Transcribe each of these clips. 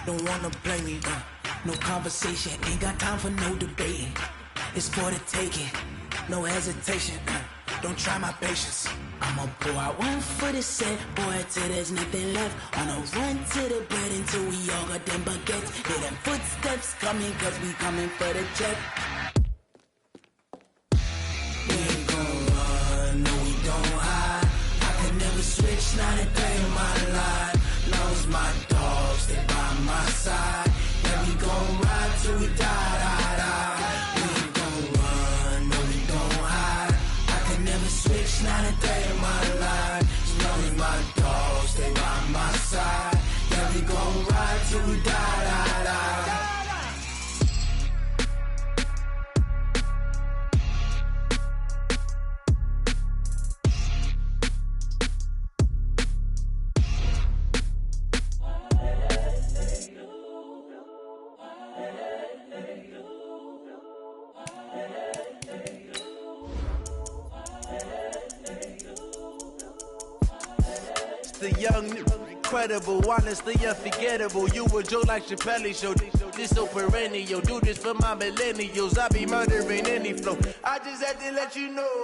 don't wanna blame me. No conversation, ain't got time for no debating. It's for the taking, no hesitation. Don't try my patience. I'ma pour out one for the set, boy, till there's nothing left. On a run to the bread until we all got them baguettes. Hear them footsteps coming, cause we coming for the check. We ain't gon' run, no we don't hide. I could never switch, not a day in my life. Long as my dogs stay by my side. Yeah, we gon' ride till we die, die, die. We ain't gon' run, no we don't hide. I could never switch, not a day in my life. As long as my dogs stay by my side. Yeah, we gon' ride till we die, die, die. The young, incredible, honestly unforgettable. You a joke like Chappelle show. This so perennial. Do this for my millennials. I be murdering any flow. I just had to let you know.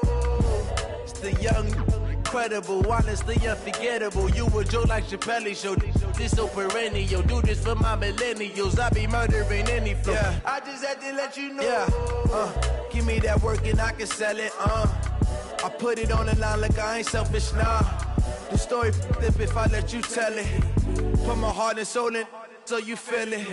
It's the young, incredible, honestly unforgettable. You a joke like Chappelle show. This so perennial. Do this for my millennials. I be murdering any flow. Yeah. I just had to let you know. Yeah. Give me that work and I can sell it. I put it on the line like I ain't selfish, nah. The story flip if I let you tell it. Put my heart and soul in so you feel it.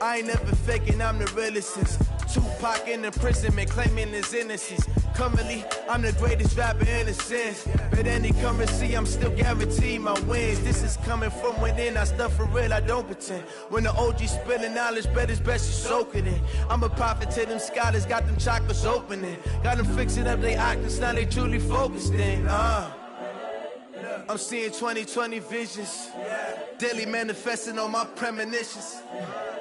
I ain't never faking, I'm the realest since Tupac in imprisonment, claiming his innocence. Currently, I'm the greatest rapper in a sense. But any currency, I'm still guaranteed my wins. This is coming from within, I stuff for real, I don't pretend. When the OG spilling knowledge, bet it's best you soak it in. I'm a prophet to them scholars, got them chakras opening. Got them fixing up they octaves, now they truly focused in. I'm seeing 2020 visions, daily manifesting on my premonitions.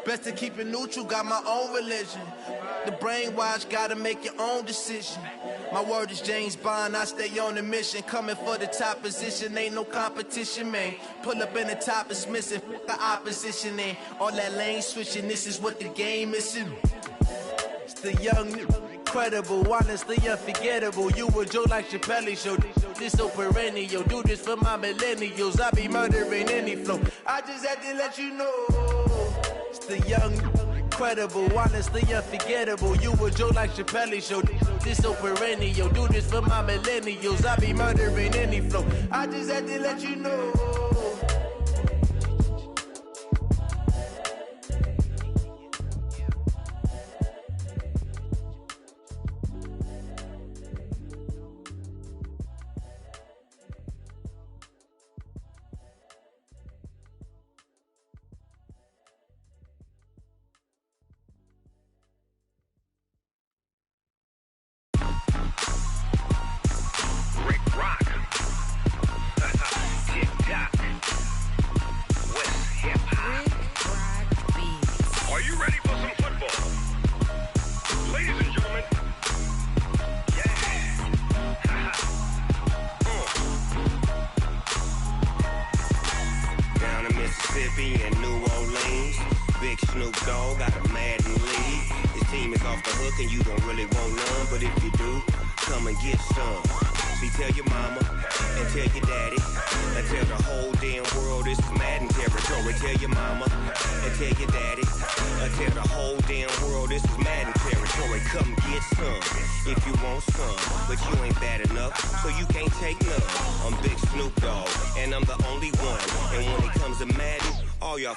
Best to keep it neutral, got my own religion. The brainwash, gotta make your own decision. My word is James Bond, I stay on the mission. Coming for the top position, ain't no competition, man. Pull up in the top, it's missing, fuck the opposition, and all that lane switching, this is what the game is. It's the young, incredible, honestly unforgettable. You a joke like Chappelle show. This so perennial. Do this for my millennials. I be murdering any flow. I just had to let you know. It's the young, incredible, honestly unforgettable. You a joke like Chappelle show. This so perennial. Do this for my millennials. I be murdering any flow. I just had to let you know.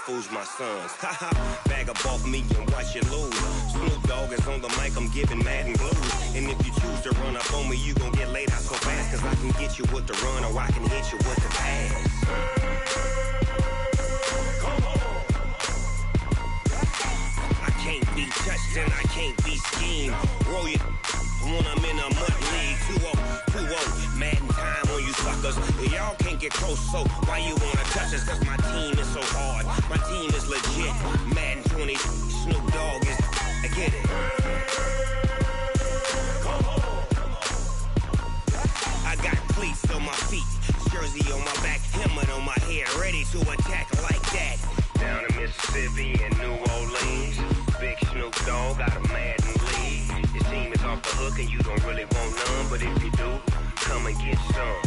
Fools my sons. Haha, bag up off me and watch you lose. Snoop Dogg is on the mic, I'm giving Madden blues. And if you choose to run up on me, you gon' get laid out so fast. Cause I can get you with the run or I can hit you with the pass. I can't be touched and I can't be schemed. Roll you when I'm in a mud league. 2-0, Madden time on you suckers. Y'all can't get close, so why you wanna touch us? Cause my team is so hard. My team is legit. Madden 20, Snoop Dogg is. I get it. I got cleats on my feet, jersey on my back, helmet on my head, ready to attack like that. Down in Mississippi. Mississippi and New Orleans. Big Snoop Dogg got a Madden league. Your team is off the hook and you don't really want none, but if you do, come and get some.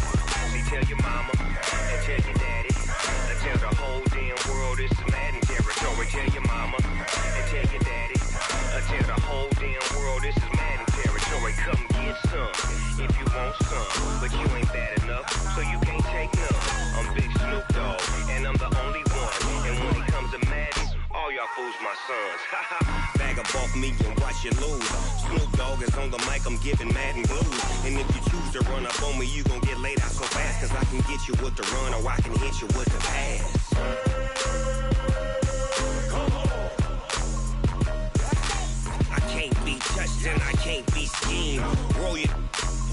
See, tell your mama and tell your daddy, and tell the whole damn world this is Madden territory. Tell your mama and tell your daddy, and tell the whole damn world this is Madden territory. Come get some if you want some, but you ain't bad enough, so you can't take none. I'm Big Snoop Dogg, and I'm the only one. And when it comes to Madden, all y'all fools my sons. Bag up off me and watch you lose. Snoop Dogg is on the mic, I'm giving Madden blues. And if you choose to run up on me, you gon' get laid out so fast. Cause I can get you with the run or I can hit you with the pass. I can't be touched and I can't be schemed. Roll you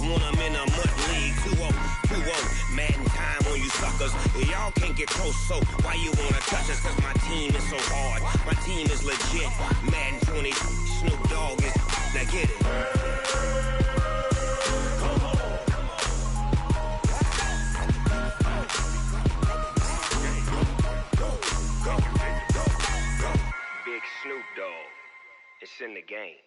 when I'm in a mud league. 2-0, Madden time on you suckers. Y'all can't get close, so why you wanna touch us? Cause my team is so hard, my team is legit. Madden 20, Snoop Dogg is, now get it. Big Snoop Dogg, it's in the game.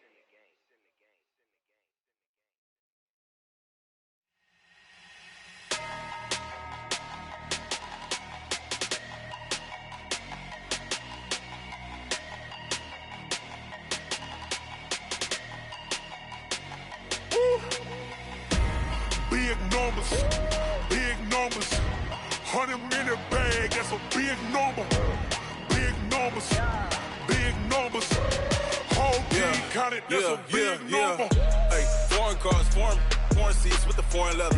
Big numbers, 100-minute bag, that's a big number. Big numbers, whole team counted, that's a big number. Hey, foreign cars, foreign seats with the foreign leather.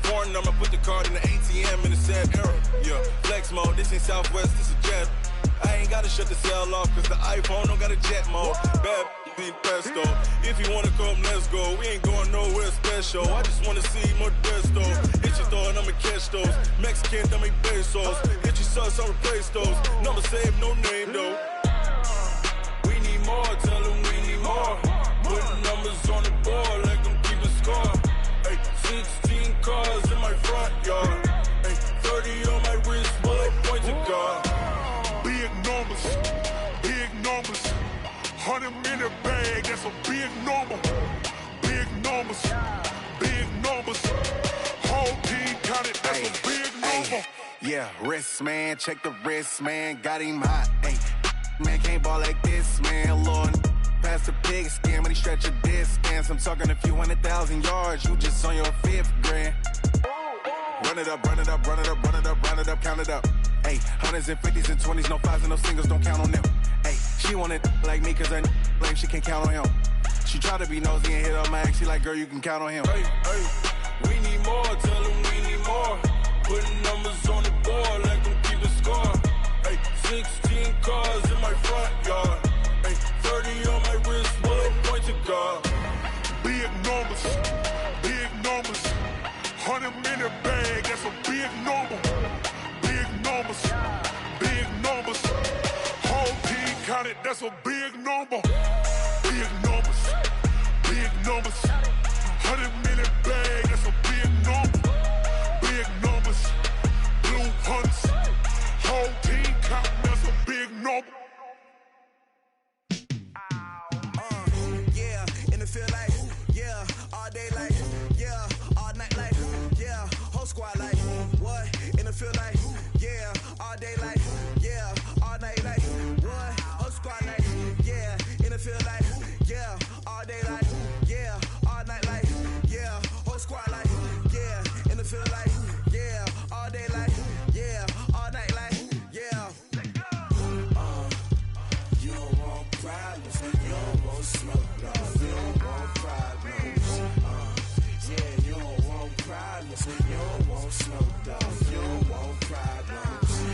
Foreign number, put the card in the ATM in the sad era. Yeah, flex mode, this ain't Southwest, this is jet. I ain't gotta shut the cell off, cause the iPhone don't got a jet mode. Bad ain't pesto. If you wanna come, let's go. We ain't going nowhere special. I just wanna see more pesto. Hit your thought, I'ma catch those. Mexican, dummy pesos. Hit your sus, I'll replace those. Number saved, no name though. We need more, tell them we need more. Putting numbers on the board like I'm keeping score. Hey, 16 cars in my front yard. Hey, 30 on my wrist, bullet point to God. Big numbers, 100-minute bag, that's a big number. Big numbers, whole team counted, that's a big number. Yeah, wrist man, check the wrist man, got him hot. Ay, man can't ball like this, man. Lord, past the pig skin, but he stretch a distance. I'm talking a few 100,000 yards, you just on your 5th grand. Run it up, count it up. Ay, 100s and 50s and 20s, no 5s and no singles, don't count on them. Ay, she want it like me, cause her blame, she can't count on him. She try to be nosy and hit up my ex, she like, girl, you can count on him. Hey, we need more, tell them we need more. Putting numbers on the board like I'm keeping score. Hey, 16 cars in my front yard. Hey, 30 on my wrist, bullet point to God. Big numbers, 100-minute bag, that's a big number. Big numbers, whole team counted, that's a big number. Big numbers, 100-minute bag, that's a big number. Big numbers, blue hunts, whole team counting, that's a big number. Yeah, in the field like, yeah, all day like, yeah, all night like, yeah, whole squad like, what? In the field like, yeah, all day like, yeah, all night like, what? Whole squad like, yeah, in the field like, yeah, all day like, yeah, all night like, yeah, whole squad like, yeah, in the field like, yeah, all day like, yeah, all night like, yeah. You don't want problems, you don't want smoke, no, you don't want problems. Yeah, you don't want problems, you don't want smoke, dog, you don't want problems.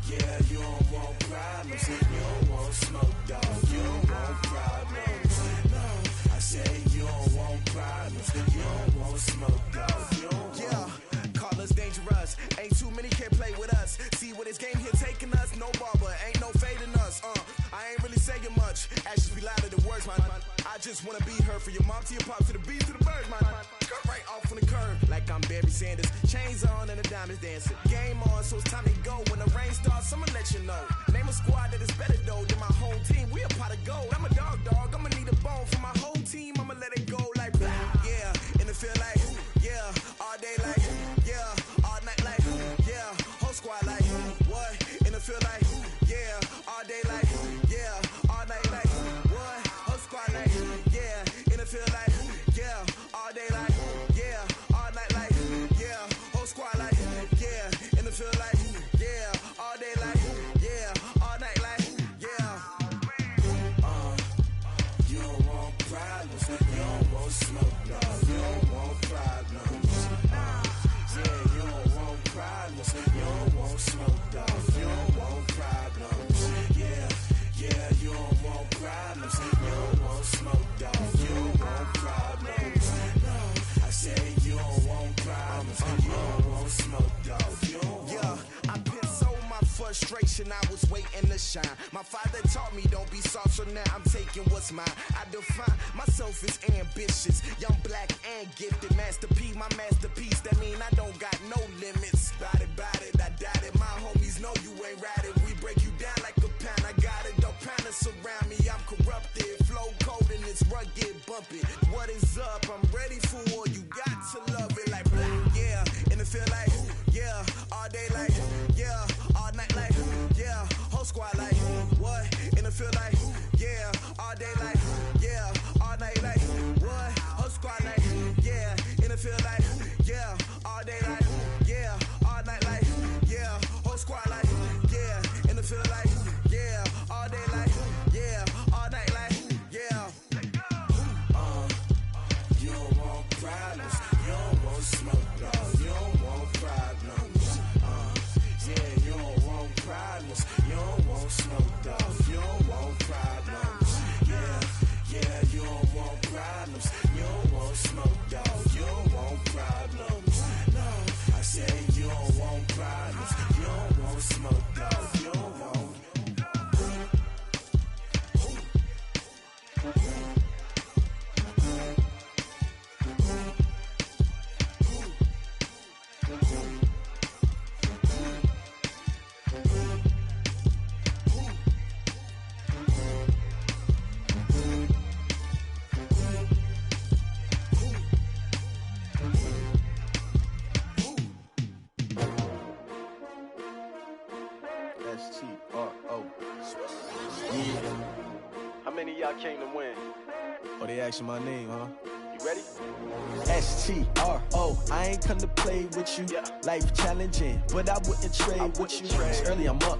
Yeah, you don't want problems, you don't want smoke, dog, you don't want problems. No, I say you don't want problems, you don't want smoke, dog, you don't want. Yeah, call us dangerous, ain't too many can play with us. See what this game here taking us, no barber, ain't no fading us. I ain't really saying much, actions be louder than words, man. I just wanna be heard from your mom to your pop to the beat to the birds, man. Cut right off on the curb, like I'm Barry Sanders. Chains on and the diamonds dancing. Game on, so it's time to go. When the rain starts, I'ma let you know. Name a squad to shine. My father taught me don't be soft, so now I'm taking what's mine. I define myself as ambitious, young, black, and gifted. Master P, my masterpiece. That mean I don't got no limits. Bout it, I doubt it. My homies know you ain't ratted. We break you down like a pound. I got it, don't panic surround me. I'm corrupted, flow cold and it's rugged, bumpy. What is up? I'm ready for war. You got to love it like black, yeah. And it feel like, yeah. All day like, yeah. All night like, yeah. Whole squad like, what? And it feel like, yeah. All day like, yeah. All night like, what? Whole squad like, yeah. And it feel like, yeah. All day like, yeah. All night like, yeah. Whole squad like, yeah. And it feel like, yeah. All day like, yeah. All night like, yeah. You don't want problems. You don't want smoke, dog. You don't want problems. Yeah, you don't want problems. You don't want smoke, dog. You don't want problems. Yeah, you don't want problems. You don't want smoke, dog. You don't want problems. No, I said you don't want problems. You don't want smoke, dog. You don't want. How many of y'all came to win? Oh, they asking my name, huh? You ready? STRO, I ain't come to play with you. Life challenging, but I wouldn't trade with you. It's early, I'm up.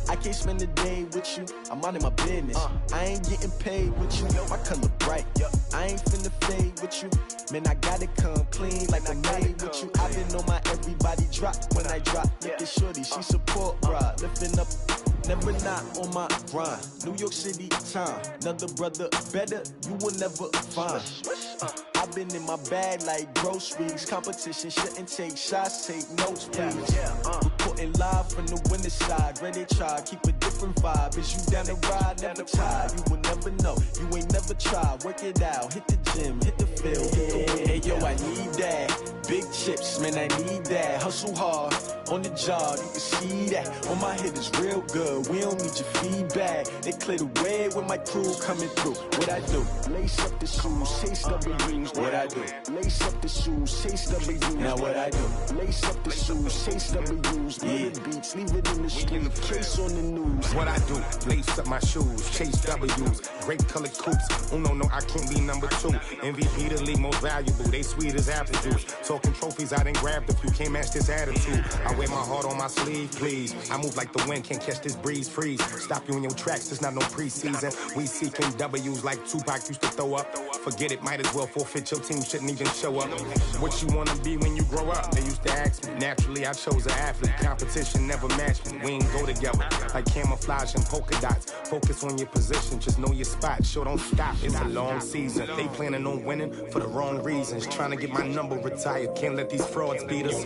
I can't spend the day with you. I'm out in my business. I ain't getting paid with you. My color bright. I ain't finna fade with you. Man, I gotta come clean like I made with you. I been on my everybody drop when I drop. Look at shorty, she support, bruh. Lifting up. Never not on my grind. New York City time. Another brother better, you will never find. I've been in my bag like groceries. Competition shouldn't take shots, take notes, please. Reporting live from the winning side. Ready to try, keep a different vibe. Is you down the ride, never tired. You will never know, you ain't never tried. Work it out, hit the gym, hit the field, hit the wheel. Hey yo, I need that. Big chips, man, I need that. Hustle hard, on the job, you can see that. On my head is real good, we don't need your feedback. They clear the way with my crew coming through. What I do? Lace up the shoes, chase W's. What I do? Lace up the shoes, chase W's. Now what I do? Lace up the shoes, chase W's. Big beats, leave it in the street, case on the news. What I do? Lace up my shoes, chase W's. Great colored coops. Oh no, I can't be number 2. MVP the league most valuable. They sweet as apple juice. Talking trophies, I done grabbed a few. Can't match this attitude. I wear my heart on my sleeve, please. I move like the wind, can't catch this breeze. Freeze. Stop you in your tracks. There's not no preseason. We seeking W's like Tupac used to throw up. Forget it, might as well forfeit. Your team shouldn't even show up. What you wanna be when you grow up? They used to ask me. Naturally, I chose an athlete. Competition never matched me. We ain't go together like camouflage and polka dots. Focus on your position, just know your spot. Sure, don't stop. It's a long season. They planning on winning for the wrong reasons. Trying to get my number retired. Can't let these frauds beat us.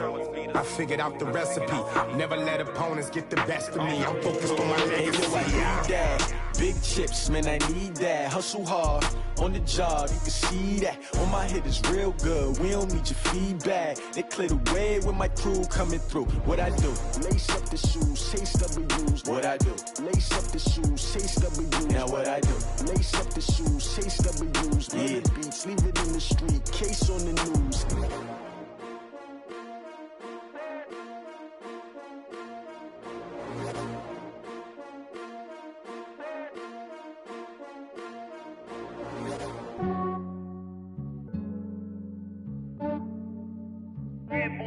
I figured out the recipe. Never let opponents get the best of me. I'm focused on my legacy. Hey, yo, I need that. Big chips, man, I need that. Hustle hard, on the job, you can see that. On my head is real good, we don't need your feedback. They clear the way with my crew coming through. What I do? Lace up the shoes, chase W's. What I do? Lace up the shoes, chase W's. Now what I do? Lace up the shoes, chase W's. Big beats, leave it in the street, case on the news.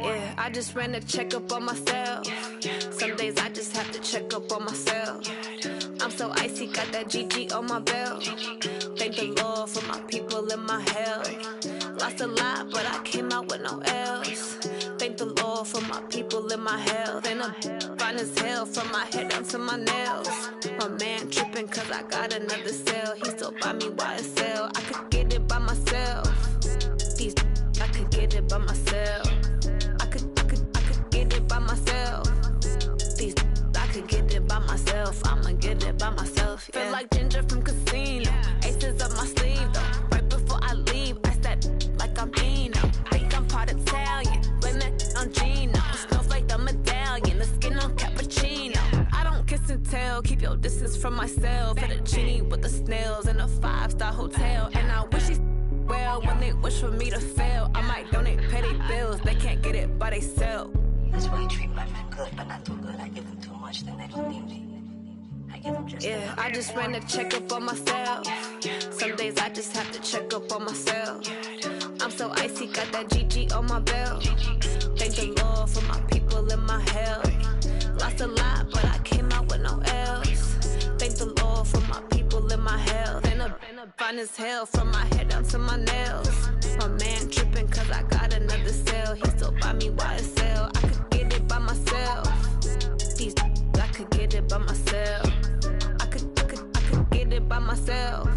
Yeah, I just ran a checkup on myself. Some days I just have to check up on myself. I'm so icy, got that GG on my belt. Thank the Lord for my people and my health. Lost a lot, but I came out with no L's. Thank the Lord for my people and my health. And I'm fine as hell from my head down to my nails. My man tripping cause I got another cell. He still buy me YSL. I could get it by myself. These I could get it by myself. I could get it by myself. These I could get it by myself. I'ma get by myself. Yeah. Feel like Ginger from Casino. Aces up my sleeve though. Right before I leave, I step like I'm Eno. Think I'm part Italian, blame that on Gino. Snowflake the medallion, the skin on cappuccino. I don't kiss and tell, keep your distance from myself. Fettuccine with the snails in a 5-star hotel. And I wish he's well when they wish for me to fail. I might donate petty bills, they can't get it by themselves. That's why you treat my friend good, but not too good. I give them too much, then they don't need me. I give them just yeah, I just ran a checkup on myself. Some days I just have to check up on myself. I'm so icy, got that GG on my belt. Thank the Lord for my people in my health. Lost a lot, but I came out with no else. Thank the Lord for my people in my health. And a fine as hell from my head down to my nails. My man tripping cause I got another cell. He still buy me YSL. I could get it by myself. These I could get it by myself. I could get it by myself.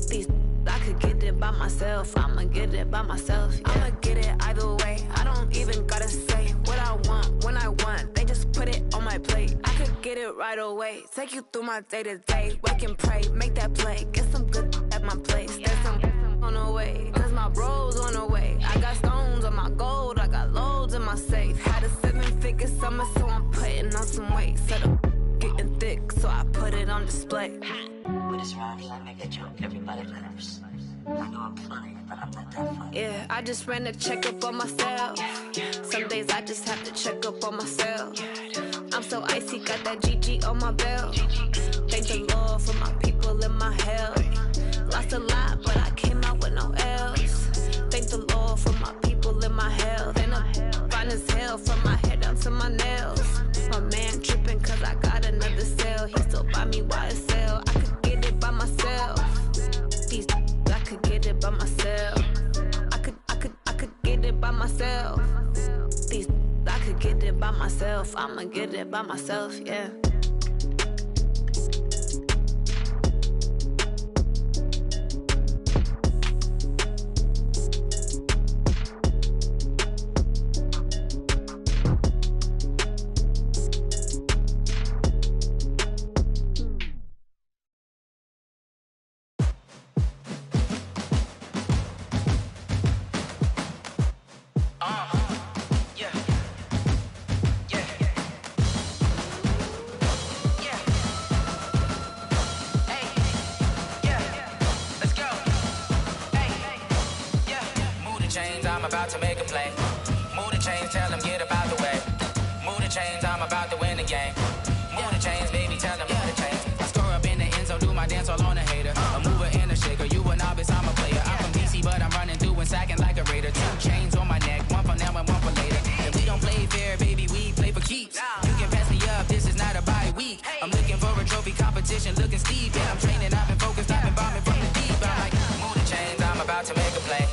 These I could get it by myself. I'ma get it by myself. Yeah. I'ma get it either way. I don't even gotta say what I want when I want. They just put it on my plate. I could get it right away. Take you through my day to day. Wake and pray, make that play. Get some good at my place. There's some on the way. Cause my bro's on the way. I got stones on my gold. I got loads in my safe. Had a 7-figure summer, so I'm putting on some weight. Set up getting thick, so I put it on display. With this round, I make a joke. Everybody laughs. I know I'm funny, but I'm not that funny. Yeah, I just ran a checkup on myself. Some days I just have to check up on myself. I'm so icy, got that GG on my belt. Thank the Lord for my people in my health. Lost a lot, but I came out with no else. Thank the Lord for my people in my health. And I'm fine as hell from my head down to my nails. My man tripping cause I got another cell. He still buy me YSL. I could get it by myself. These I could get it by myself. I could get it by myself. These I could get it by myself. I'ma get it by myself, yeah. To make a play. Move the chains, tell them get up out the way. Move the chains, I'm about to win the game. Move the chains, baby, tell them move the chains. I score up in the end zone, do my dance all on a hater. A mover and a shaker, you a novice, I'm a player. I'm from DC, but I'm running through and sacking like a raider. 2 chains on my neck, one for now and one for later. If we don't play fair, baby, we play for keeps. You can pass me up, this is not a bye week. I'm looking for a trophy competition, looking steep. Yeah, I'm training, I've been focused, I've been bombing from the deep. I'm like, move the chains, I'm about to make a play.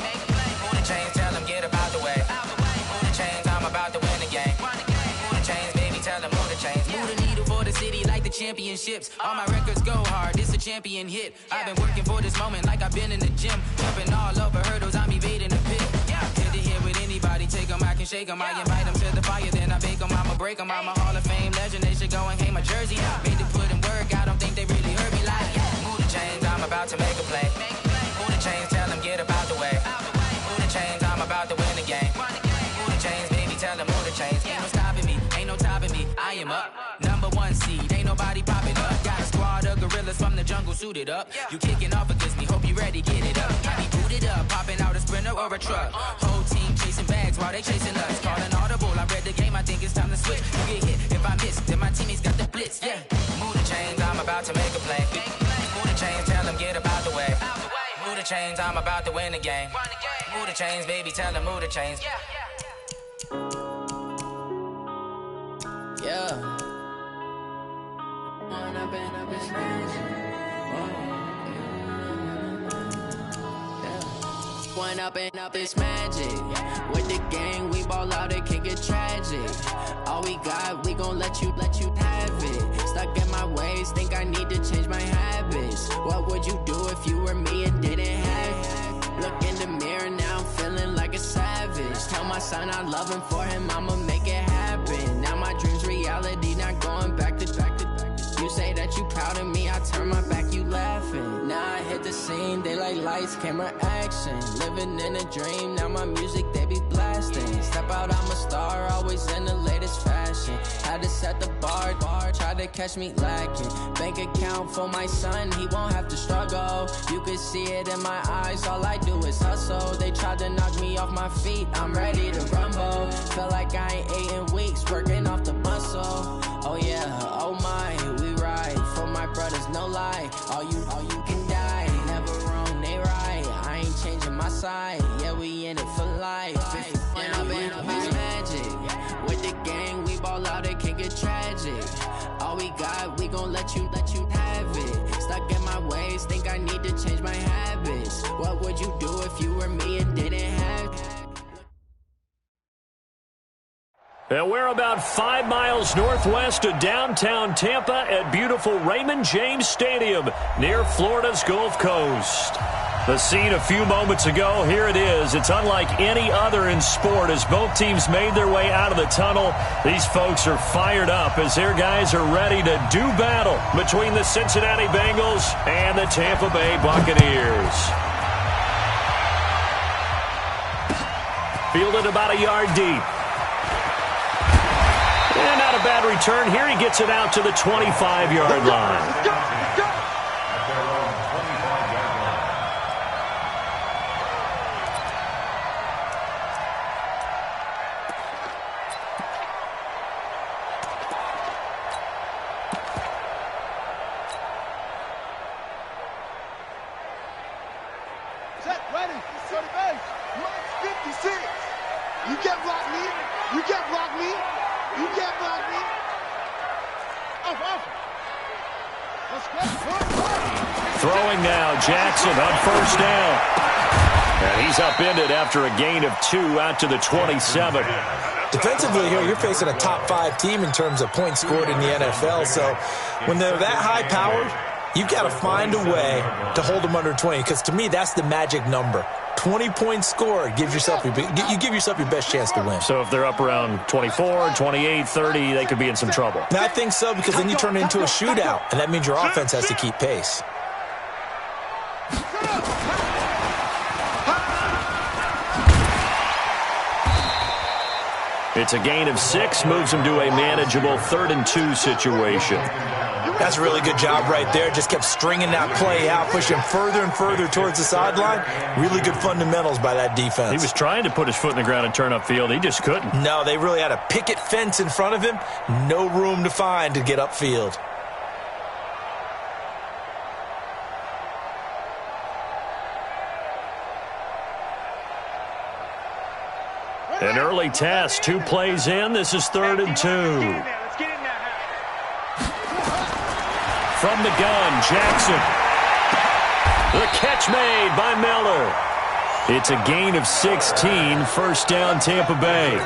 Move the chains, tell them get up out the way. Move the chains, I'm about to win the game. Move the chains, baby, tell them move the chains. Move the needle for the city like the championships. All my records go hard, this a champion hit. I've been working for this moment like I've been in the gym. Jumping all over hurdles, I'm evading the pit. Hit to hit with anybody, take them, I can shake them. I invite them to the fire, then I bake them, I'ma break them. I'm a Hall of Fame legend, they should go and hang my jersey. Made to put in work, I don't think they really heard me like. Move the chains, I'm about to make a play. Move the chains, tell them get up out the way. Move the chains, I'm about to win the game. Move the chains, baby, tell them move the chains. Ain't no stopping me, ain't no topping me. I am up, #1 seed, ain't nobody popping up. Got a squad of gorillas from the jungle suited up. You kicking off against me, hope you ready, get it up. I be booted up, popping out a Sprinter or a truck. Whole team chasing bags while they chasing us. Calling audible, I read the game, I think it's time to switch. You get hit, if I miss, then my teammates got the blitz, yeah. Move the chains, I'm about to make a play. Move the chains, tell them get up out the way. Move the chains, I'm about to win the game. Move the chains, baby, tell them move the chains. Yeah. One up and up, it's magic. With the gang, we ball out, it can get tragic. All we got, we gon' let you have it. Stuck in my ways, think I need to change my habits. What would you do if you were me and didn't have it? Look in the mirror now, I'm feeling like a savage. Tell my son I love him, for him I'ma make it happen. Now my dream's reality, not going back to. You say that you proud of me, lights, camera action. Living in a dream, now my music they be blasting. Step out, I'm a star, always in the latest fashion. Had to set the bar, try to catch me lacking. Bank account for my son, he won't have to struggle. You can see it in my eyes, all I do is hustle. They tried to knock me off my feet, I'm ready to rumble. Felt like I ain't ate in weeks, working off the muscle. Oh yeah, oh my, we ride for my brothers, no lie. All you can die, never wrong, they right. I ain't changing my side, yeah, we in it for life. And I've been magic with the gang, we ball out, it can get tragic. All we got, we gon' let you have it. Stuck in my ways, think I need to change my habits. What would you do if you were me and didn't have it? And we're about 5 miles northwest of downtown Tampa at beautiful Raymond James Stadium near Florida's Gulf Coast. The scene a few moments ago, here it is. It's unlike any other in sport as both teams made their way out of the tunnel. These folks are fired up as their guys are ready to do battle between the Cincinnati Bengals and the Tampa Bay Buccaneers. Fielded about a yard deep. And not a bad return here. He gets it out to the 25-yard line. Set, ready, go to base. Mike 56. You can't block me. You can't block me. You can't block me. Off. Let's go. Throwing now, Jackson on first down. And he's upended after a gain of 2 out to the 27. Defensively here, you're facing a top 5 team in terms of points scored in the NFL. So when they're that high-powered, you've got to find a way to hold them under 20, because to me, that's the magic number. 20 points scored, you give yourself your best chance to win. So if they're up around 24, 28, 30, they could be in some trouble. Now, I think so, because then you turn it into a shootout, and that means your offense has to keep pace. It's a gain of 6, moves them to a manageable 3rd and 2 situation. That's a really good job right there. Just kept stringing that play out, pushing further and further towards the sideline. Really good fundamentals by that defense. He was trying to put his foot in the ground and turn upfield. He just couldn't. No, they really had a picket fence in front of him. No room to find to get upfield. An early test, 2 plays in. This is 3rd and 2. From the gun, Jackson. The catch made by Miller. It's a gain of 16, first down Tampa Bay.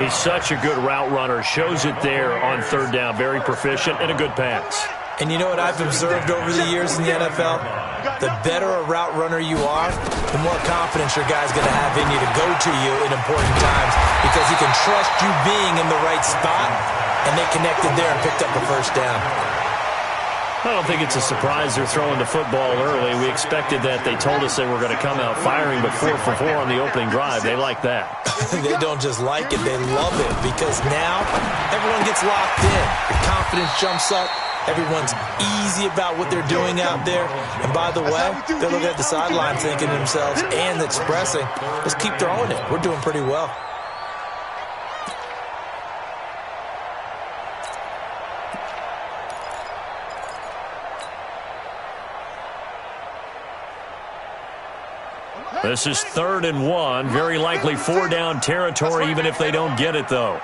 He's such a good route runner. Shows it there on 3rd down. Very proficient and a good pass. And you know what I've observed over the years in the NFL? The better a route runner you are, the more confidence your guy's going to have in you to go to you in important times, because he can trust you being in the right spot, and they connected there and picked up a first down. I don't think it's a surprise they're throwing the football early. We expected that. They told us they were going to come out firing, but 4 for 4 on the opening drive. They like that. They don't just like it, they love it, because now everyone gets locked in. Your confidence jumps up. Everyone's easy about what they're doing out there. And by the way, they're looking at the sideline thinking to themselves and expressing, let's keep throwing it. We're doing pretty well. This is 3rd and 1. Very likely 4-down territory, even if they don't get it, though.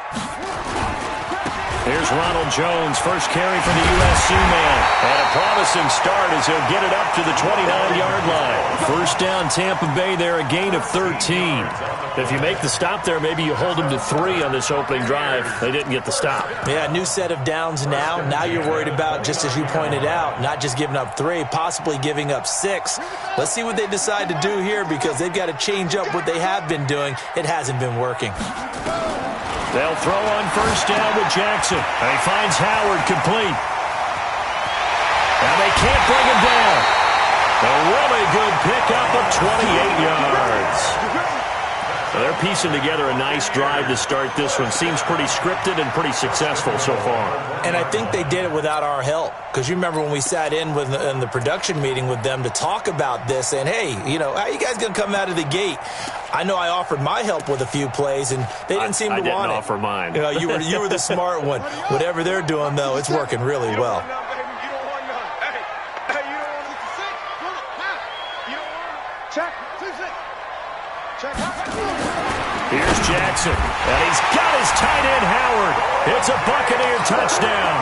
Here's Ronald Jones, first carry for the USC man. And a promising start as he'll get it up to the 29-yard line. First down Tampa Bay there, a gain of 13. If you make the stop there, maybe you hold them to 3 on this opening drive. They didn't get the stop. Yeah, new set of downs now. Now you're worried about, just as you pointed out, not just giving up 3, possibly giving up 6. Let's see what they decide to do here, because they've got to change up what they have been doing. It hasn't been working. They'll throw on first down with Jackson. And he finds Howard complete. And they can't bring him down. A really good pickup of 28 yards. So they're piecing together a nice drive to start this one. Seems pretty scripted and pretty successful so far. And I think they did it without our help. Because you remember when we sat in the production meeting with them to talk about this, and hey, how are you guys going to come out of the gate? I know I offered my help with a few plays, and they didn't seem to want it. I didn't offer mine. You were the smart one. Whatever they're doing, though, it's working really well. Here's Jackson, and he's got his tight end Howard. It's a Buccaneer touchdown.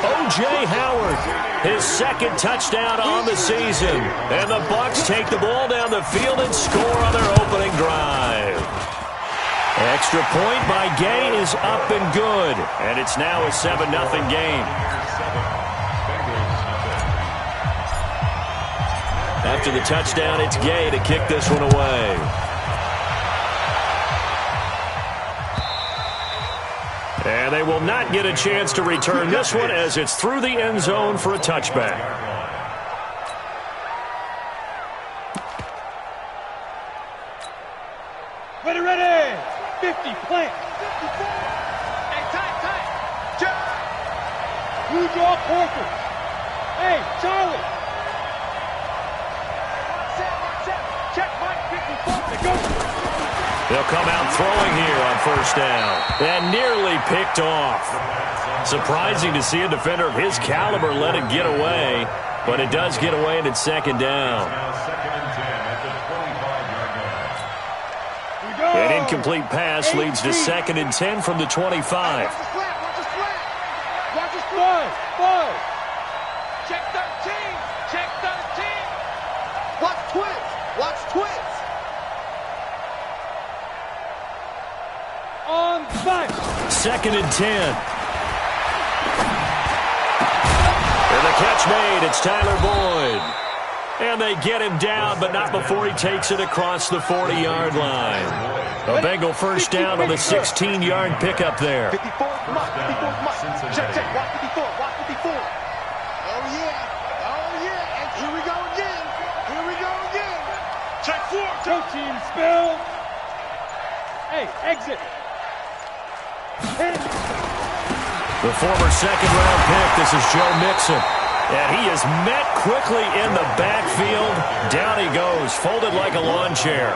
O.J. Howard, his second touchdown on the season. And the Bucs take the ball down the field and score on their opening drive. Extra point by Gay is up and good, and it's now a 7-0 game. After the touchdown, it's Gay to kick this one away. And they will not get a chance to return this one as it's through the end zone for a touchback. Ready. 50, plant. 54. Hey, tight. Blue draw, Corker. Hey, Charlie. Check Mike, 54. They go. They'll come out throwing here on first down. And nearly picked off. Surprising to see a defender of his caliber let it get away. But it does get away and it's second down. An incomplete pass leads to 2nd and 10 from the 25. Watch his fly. Check 13. Watch twins. On back. 2nd and 10. And the catch made. It's Tyler Boyd. And they get him down, but not before he takes it across the 40-yard line. A Bengal first down on the 16-yard pickup there. 54, Check. Watch 54. Oh, yeah. And here we go again. Check 4. Protein spill. Hey, exit. The former second-round pick, this is Joe Mixon. And he is met quickly in the backfield. Down he goes, folded like a lawn chair.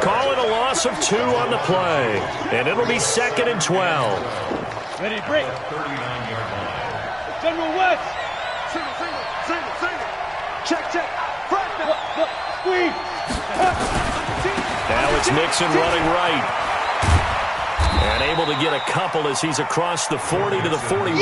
Call it a loss of 2 on the play. And it'll be 2nd and 12. Ready, break. General West. Single. Check. Front. Look. Squeeze. Now it's Mixon running right. And able to get a couple as he's across the 40 to the 41.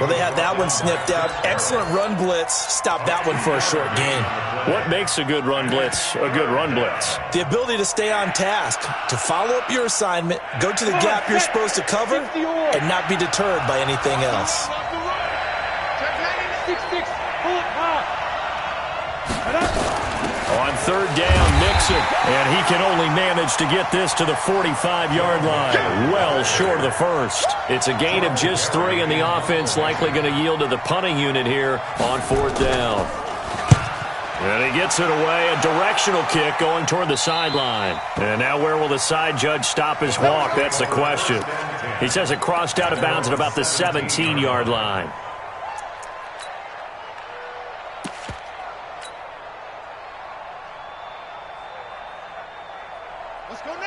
Well, they had that one sniffed out. Excellent run blitz. Stop that one for a short gain. What makes a good run blitz a good run blitz? The ability to stay on task, to follow up your assignment, go to the gap you're supposed to cover, and not be deterred by anything else. 6-6. Pull it high. On 3rd down, Mixon, and he can only manage to get this to the 45-yard line, well short of the first. It's a gain of just 3, and the offense likely going to yield to the punting unit here on 4th down. And he gets it away, a directional kick going toward the sideline. And now where will the side judge stop his walk? That's the question. He says it crossed out of bounds at about the 17-yard line.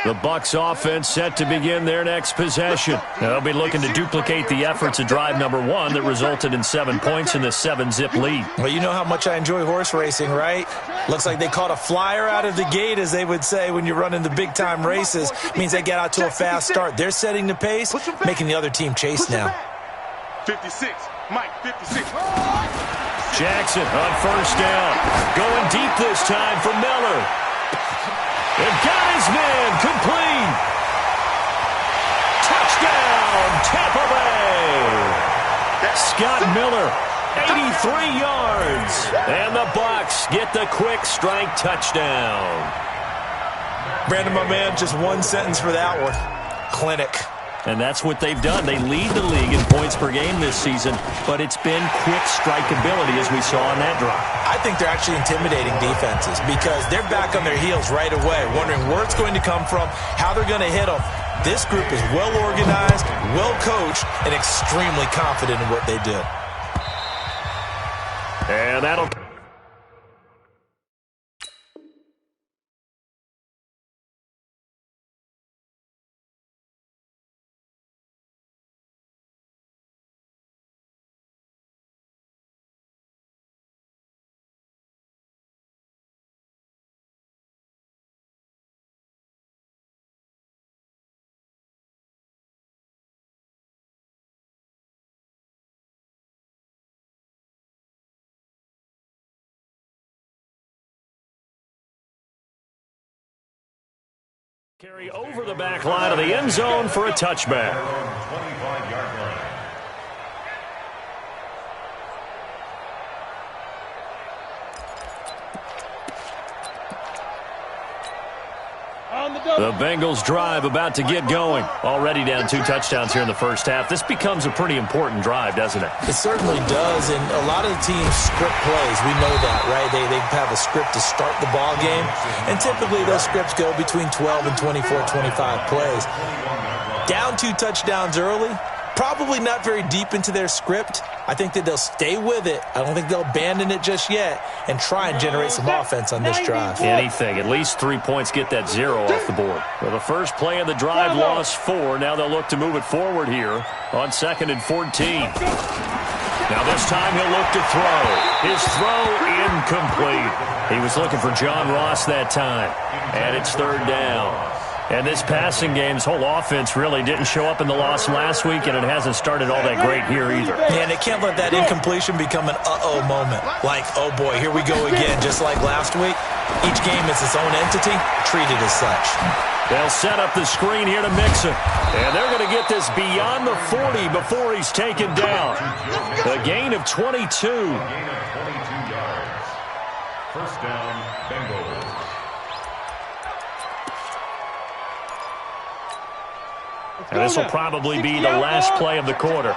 The Bucs offense set to begin their next possession. They'll be looking to duplicate the efforts of drive number 1 that resulted in 7 points in the 7-zip lead. Well, you know how much I enjoy horse racing, right? Looks like they caught a flyer out of the gate, as they would say when you're running the big-time races. Means they get out to a fast start. They're setting the pace, making the other team chase now. 56. Mike, 56. Jackson on first down. Going deep this time for Miller. They've got his man complete. Touchdown, Tampa Bay. Scott Miller, 83 yards. And the Bucs get the quick strike touchdown. Brandon, my man, just one sentence for that one. Clinic. and that's what they've done. They lead the league in points per game this season, but it's been quick strikeability as we saw on that drive. I think they're actually intimidating defenses because they're back on their heels right away, wondering where it's going to come from, how they're going to hit them. This group is well organized, well coached, and extremely confident in what they do. And that'll... Carry over the back line of the end zone for a touchback. 25-yard line. The Bengals drive about to get going. Already down 2 touchdowns here in the first half. This becomes a pretty important drive, doesn't it? It certainly does, and a lot of the teams script plays. We know that, right? They have a script to start the ball game, and typically those scripts go between 12 and 24, 25 plays. Down 2 touchdowns early, probably not very deep into their script. I think that they'll stay with it. I don't think they'll abandon it just yet and try and generate some offense on this drive. Anything. At least 3 points get that 0 off the board. Well, the first play of the drive lost 4. Now they'll look to move it forward here on 2nd and 14. Now this time he'll look to throw. His throw incomplete. He was looking for John Ross that time. And it's 3rd down. And this passing game's whole offense really didn't show up in the loss last week, and it hasn't started all that great here either. Yeah, and they can't let that incompletion become an uh-oh moment. Like, oh boy, here we go again, just like last week. Each game is its own entity, treated as such. They'll set up the screen here to Mixon. And they're going to get this beyond the 40 before he's taken down. A gain of 22. Gain of 22 yards. First down, Bengals. And this will probably be the last play of the quarter.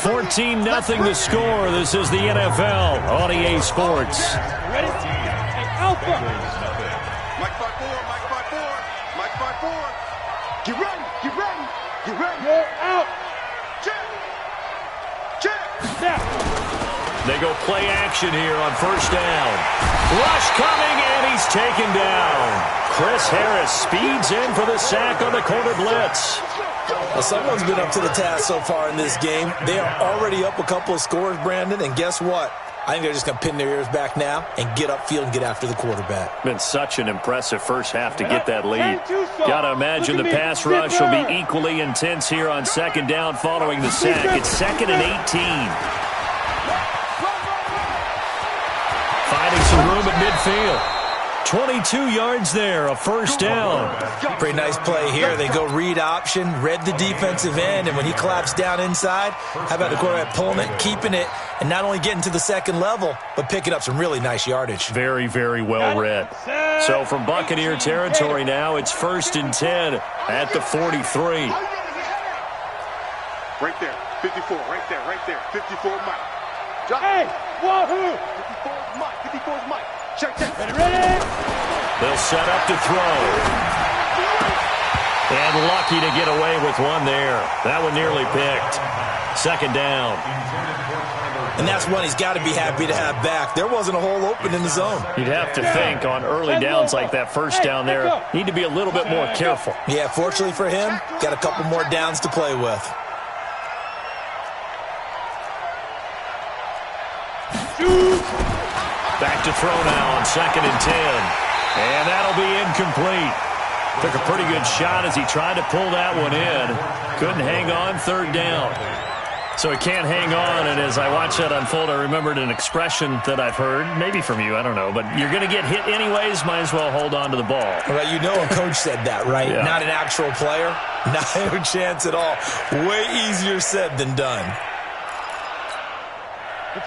14-0 the score. This is the NFL on EA Sports. Ready? Alpha. Mike 5-4, Mike 5-4, Mike 5-4. Get ready, get ready, get ready. You're out. Check. Check. Now. They go play action here on 1st down. Rush coming, and he's taken down. Chris Harris speeds in for the sack on the corner blitz. Well, someone's been up to the task so far in this game. They are already up a couple of scores, Brandon, and guess what? I think they're just going to pin their ears back now and get upfield and get after the quarterback. Been such an impressive first half to get that lead. Got to imagine the pass rush will be equally intense here on 2nd down following the sack. It's 2nd and 18. Finding some room at midfield. 22 yards there, a 1st down. Pretty nice play here. They go read option, read the defensive end, and when he collapsed down inside, how about the quarterback pulling it, keeping it, and not only getting to the 2nd level, but picking up some really nice yardage. Very, very well read. So from Buccaneer territory now, it's 1st and 10 at the 43. Right there, 54, right there, 54 Mike. Hey, wahoo! 54 is Mike, 54 is Mike. Check. Ready? They'll set up to throw. And lucky to get away with one there. That one nearly picked. 2nd down. And that's one he's got to be happy to have back. There wasn't a hole open in the zone. You'd have to think on early downs like that 1st down there, need to be a little bit more careful. Yeah, fortunately for him, got a couple more downs to play with. Back to throw now on 2nd and 10. And that'll be incomplete. Took a pretty good shot as he tried to pull that one in. Couldn't hang on, 3rd down. So he can't hang on, and as I watched that unfold, I remembered an expression that I've heard, maybe from you, I don't know, but you're going to get hit anyways, might as well hold on to the ball. Well, you know a coach said that, right? Yeah. Not an actual player. Not a chance at all. Way easier said than done.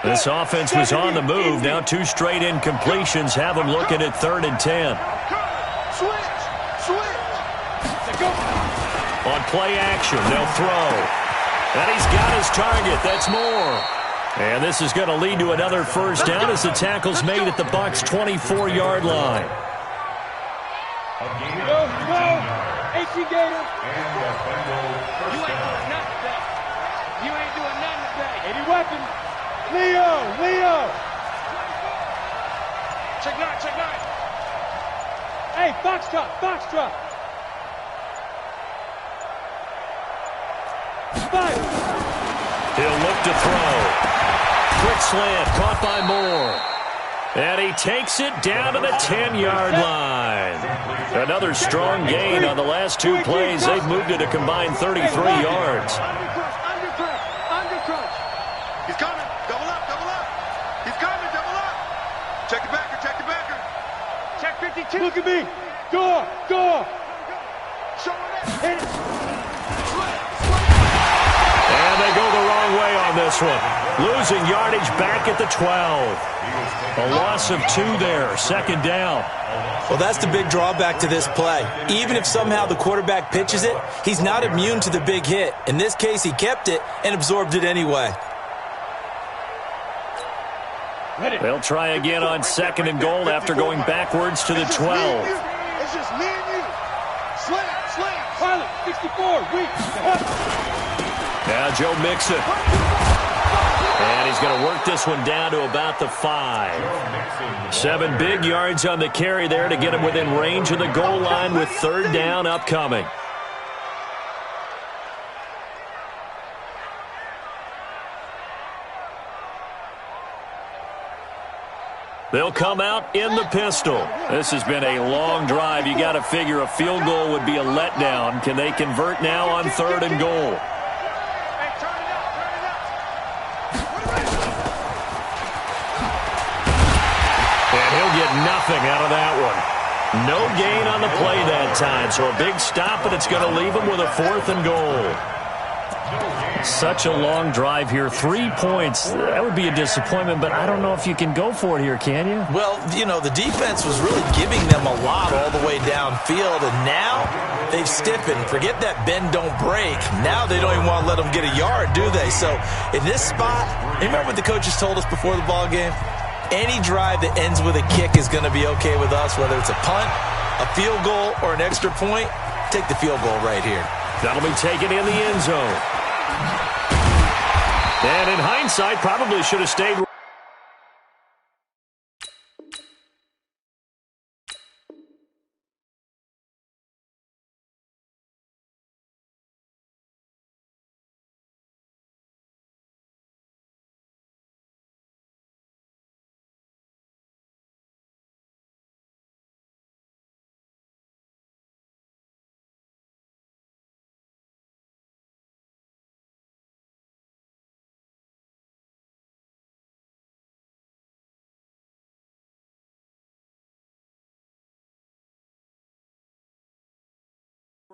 This offense was on the move. Now 2 straight incompletions have them looking at 3rd and 10. Switch. On play action, they'll throw. And he's got his target. That's more. And this is going to lead to another first down as the tackle's made at the Bucs' 24-yard line. Go. AC Gator. You ain't doing nothing today. You ain't doing nothing today. Any weapon. Leo. Check nine. Hey, Foxtrot. 5. He'll look to throw. Quick slant, caught by Moore. And he takes it down to the 10-yard line. Another strong gain on the last two plays. They've moved it a combined 33 yards. Undercrunch. He's coming. Double up. He's coming. Double up. Check the backer. Check 52. Look at me. Go. Show it. Hit it. And they go the wrong way on this one. Losing yardage back at the 12. A loss of 2 there. Second down. Well, that's the big drawback to this play. Even if somehow the quarterback pitches it, he's not immune to the big hit. In this case, he kept it and absorbed it anyway. They'll try again on 2nd and goal after going backwards to the 12. It's just me and you. Slam. Pilot, 64, weak. Now Joe Mixon. And he's going to work this one down to about the 5. 7 big yards on the carry there to get him within range of the goal line with 3rd down upcoming. They'll come out in the pistol. This has been a long drive. You got to figure a field goal would be a letdown. Can they convert now on 3rd and goal? And he'll get nothing out of that one. No gain on the play that time. So a big stop, and it's going to leave him with a 4th and goal. Such a long drive here. 3 points. That would be a disappointment, but I don't know if you can go for it here, can you? Well, the defense was really giving them a lot all the way downfield, and now they've stiffened. Forget that bend, don't break. Now they don't even want to let them get a yard, do they? So in this spot, remember what the coaches told us before the ball game? Any drive that ends with a kick is going to be okay with us, whether it's a punt, a field goal, or an extra point. Take the field goal right here. That'll be taken in the end zone. And in hindsight, probably should have stayed.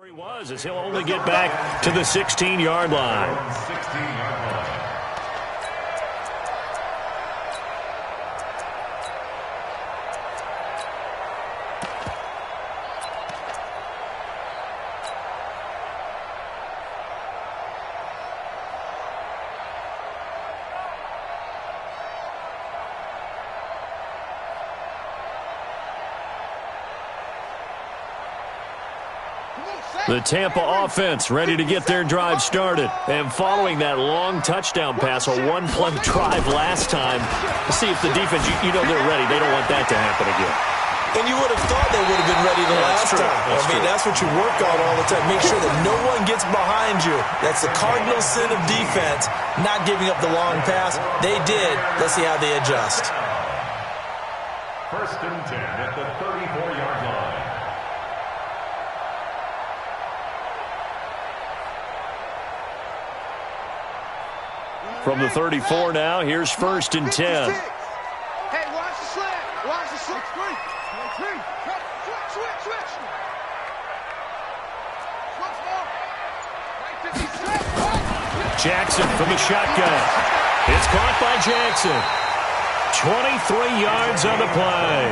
He was, as he'll only get back to the 16-yard line. The Tampa offense ready to get their drive started. And following that long touchdown pass, a one-play drive last time, see if the defense, you know they're ready. They don't want that to happen again. And you would have thought they would have been ready the last time. That's what you work on all the time. Make sure that no one gets behind you. That's the cardinal sin of defense, not giving up the long pass. They did. Let's see how they adjust. 1st and 10 at the 34-yard line. From the 34 now, here's 1st and 10. Hey, watch the slant. Watch the slant. Switch. Jackson from the shotgun. It's caught by Jackson. 23 yards on the play.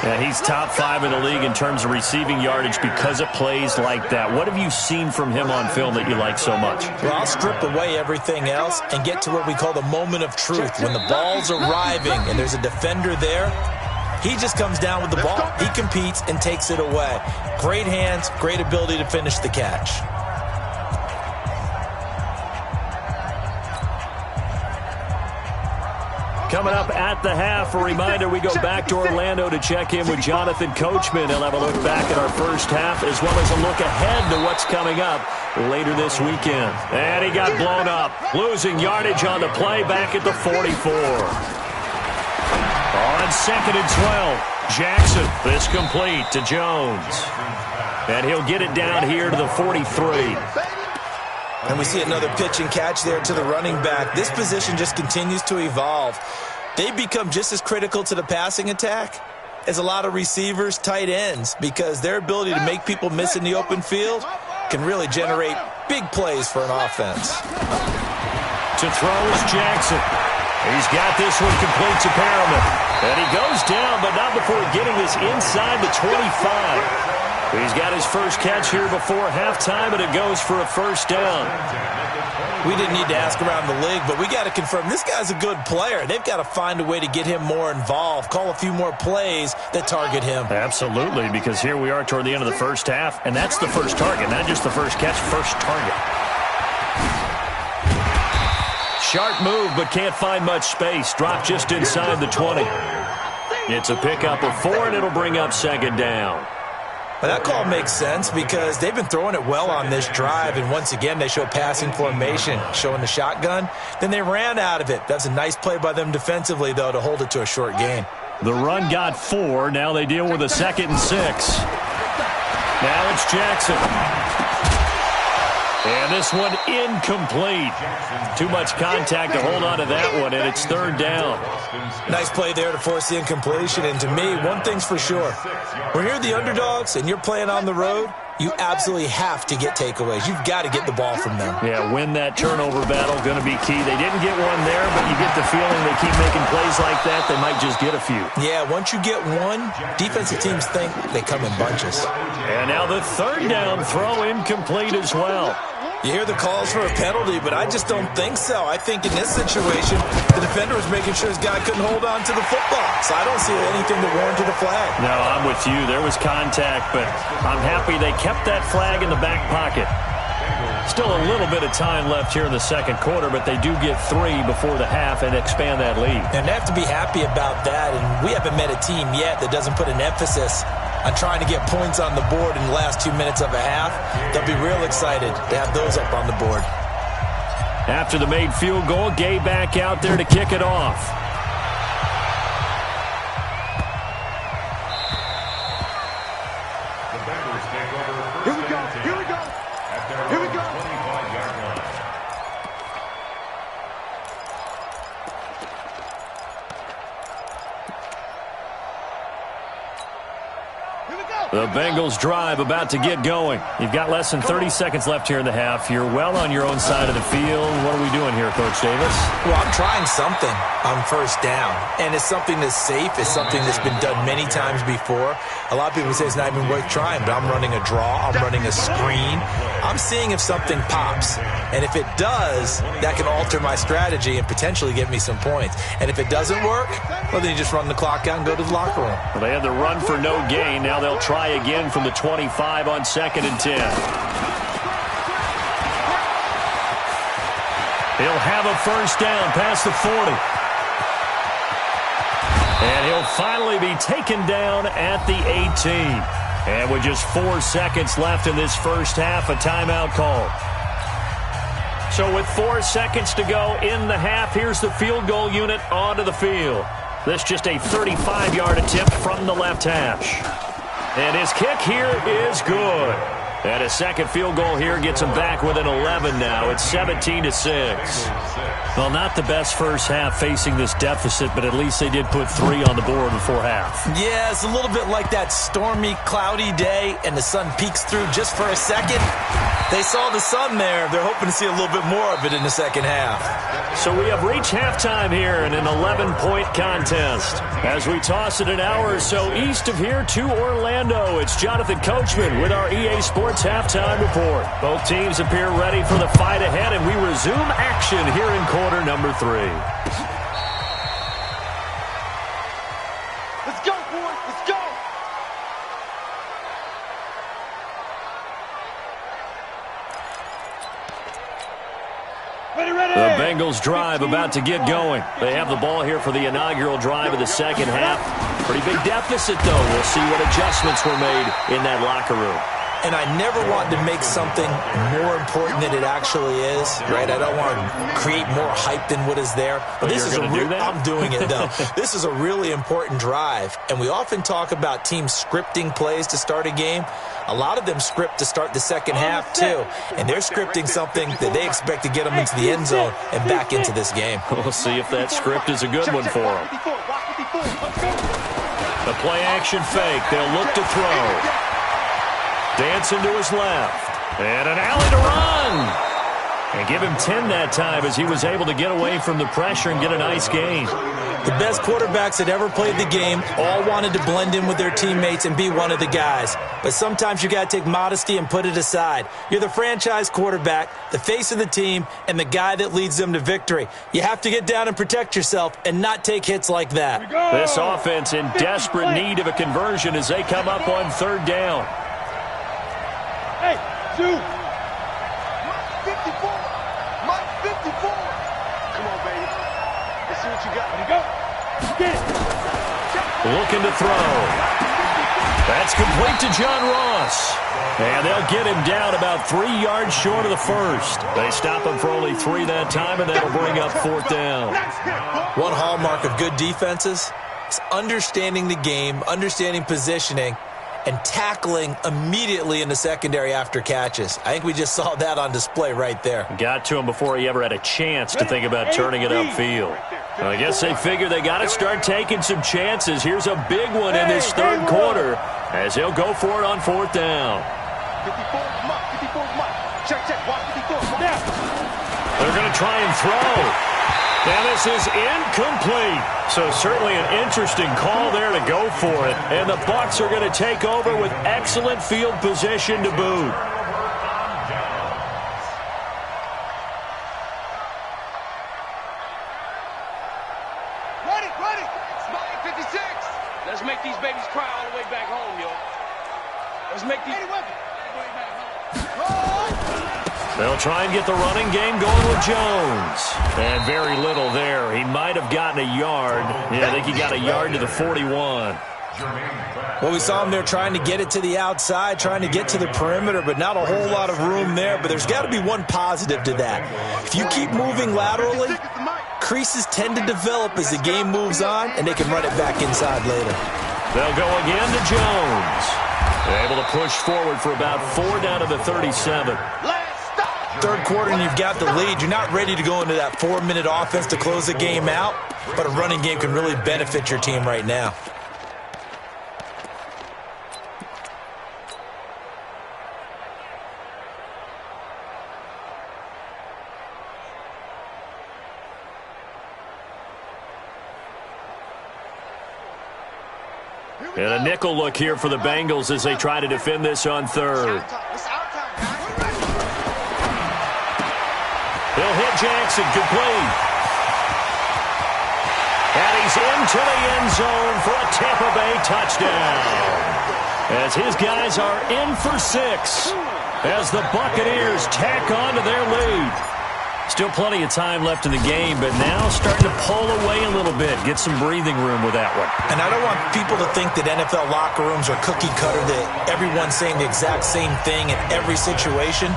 Yeah, he's top 5 in the league in terms of receiving yardage because of plays like that. What have you seen from him on film that you like so much? Well, I'll strip away everything else and get to what we call the moment of truth. When the ball's arriving and there's a defender there, he just comes down with the ball. He competes and takes it away. Great hands, great ability to finish the catch. Coming up at the half, a reminder, we go back to Orlando to check in with Jonathan Coachman. He'll have a look back at our first half as well as a look ahead to what's coming up later this weekend. And he got blown up, losing yardage on the play back at the 44. On 2nd and 12, Jackson, this complete to Jones. And he'll get it down here to the 43. And we see another pitch and catch there to the running back. This position just continues to evolve. They become just as critical to the passing attack as a lot of receivers, tight ends, because their ability to make people miss in the open field can really generate big plays for an offense. To throw is Jackson. He's got this one complete to Perriman. And he goes down, but not before getting this inside the 25. He's got his first catch here before halftime, and it goes for a first down. We didn't need to ask around the league, but we got to confirm this guy's a good player. They've got to find a way to get him more involved, call a few more plays that target him. Absolutely, because here we are toward the end of the first half, and that's the first target, not just the first catch, first target. Sharp move, but can't find much space. Dropped just inside the 20. It's a pickup of 4, and it'll bring up 2nd down. Well, that call makes sense because they've been throwing it well on this drive, and once again they show passing formation, showing the shotgun. Then they ran out of it. That's a nice play by them defensively, though, to hold it to a short gain. The run got 4. Now they deal with a 2nd and 6. Now it's Jackson. And this one incomplete. Too much contact to hold on to that one, and it's 3rd down. Nice play there to force the incompletion. And to me, one thing's for sure. When you're the underdogs and you're playing on the road, you absolutely have to get takeaways. You've got to get the ball from them. Yeah, win that turnover battle, going to be key. They didn't get one there, but you get the feeling they keep making plays like that, they might just get a few. Yeah, once you get one, defensive teams think they come in bunches. And now the 3rd down throw incomplete as well. You hear the calls for a penalty, but I just don't think so. I think in this situation, the defender was making sure his guy couldn't hold on to the football. So I don't see anything that warranted a flag. No, I'm with you. There was contact, but I'm happy they kept that flag in the back pocket. Still a little bit of time left here in the 2nd quarter, but they do get 3 before the half and expand that lead. And they have to be happy about that, and we haven't met a team yet that doesn't put an emphasis on trying to get points on the board in the last 2 minutes of a half. They'll be real excited to have those up on the board. After the made field goal, Gay back out there to kick it off. Here we go. Here we go. Here we go. The Bengals drive about to get going. You've got less than 30 seconds left here in the half. You're well on your own side of the field. What are we doing here, Coach Davis? Well, I'm trying something on 1st down, and it's something that's safe. It's something that's been done many times before. A lot of people say it's not even worth trying, but I'm running a draw. I'm running a screen. I'm seeing if something pops, and if it does, that can alter my strategy and potentially get me some points. And if it doesn't work, well, then you just run the clock out and go to the locker room. Well, they had the run for no gain. Now they'll try again from the 25 on 2nd and 10. He'll have a first down past the 40. And he'll finally be taken down at the 18. And with just 4 seconds left in this first half, a timeout call. So with 4 seconds to go in the half, here's the field goal unit onto the field. This just a 35-yard attempt from the left hash. And his kick here is good. And a second field goal here gets them back within 11 now. It's 17-6. Well, not the best first half facing this deficit, but at least they did put 3 on the board before half. Yeah, it's a little bit like that stormy, cloudy day, and the sun peeks through just for a second. They saw the sun there. They're hoping to see a little bit more of it in the second half. So we have reached halftime here in an 11-point contest. As we toss it an hour or so east of here to Orlando, it's Jonathan Coachman with our EA Sports Halftime Report. Both teams appear ready for the fight ahead, and we resume action here in quarter number 3. Let's go, boys. Let's go. The Bengals drive about to get going. They have the ball here for the inaugural drive of the second half. Pretty big deficit, though. We'll see what adjustments were made in that locker room. And I never want to make something more important than it actually is, right? I don't want to create more hype than what is there. But this is I'm doing it, though. This is a really important drive. And we often talk about teams scripting plays to start a game. A lot of them script to start the second half, too. And they're scripting something that they expect to get them into the end zone and back into this game. We'll see if that script is a good one for them. The play-action fake. They'll look to throw. Dancing to his left. And an alley to run. And give him 10 that time as he was able to get away from the pressure and get a nice gain. The best quarterbacks that ever played the game all wanted to blend in with their teammates and be one of the guys. But sometimes you got to take modesty and put it aside. You're the franchise quarterback, the face of the team, and the guy that leads them to victory. You have to get down and protect yourself and not take hits like that. This offense in desperate need of a conversion as they come up on third down. Hey, dude. Mike 54. Mike 54. Come on, baby. Let's see what you got. Ready to go. Get it. Looking to throw. That's complete to John Ross. And they'll get him down about 3 yards short of the first. They stop him for only 3 that time, and that'll bring up fourth down. One hallmark of good defenses is understanding the game, understanding positioning, and tackling immediately in the secondary after catches. I think we just saw that on display right there. Got to him before he ever had a chance to think about turning it upfield. I guess they figure they got to start taking some chances. Here's a big one in this third quarter as they'll go for it on fourth down. 54 Mike. Check. Watch 54. Now. They're going to try and throw. Now this is incomplete. So certainly an interesting call there to go for it. And the Bucs are going to take over with excellent field position to boot. Ready. Smiley 56. Let's make these babies cry all the way back home, yo. Let's make these babies back home. They'll try and get the running game going with Jones. And very little there. He might have gotten a yard. Yeah, I think he got a yard to the 41. Well, we saw him there trying to get it to the outside, trying to get to the perimeter, but not a whole lot of room there. But there's got to be one positive to that. If you keep moving laterally, creases tend to develop as the game moves on, and they can run it back inside later. They'll go again to Jones. They're able to push forward for about 4 down to the 37. Third quarter and you've got the lead. You're not ready to go into that 4-minute offense to close the game out, but a running game can really benefit your team right now. And a nickel look here for the Bengals as they try to defend this on third. They'll hit Jackson, complete. And he's into the end zone for a Tampa Bay touchdown. As his guys are in for 6 as the Buccaneers tack on to their lead. Still plenty of time left in the game, but now starting to pull away a little bit, get some breathing room with that one. And I don't want people to think that NFL locker rooms are cookie cutter, that everyone's saying the exact same thing in every situation.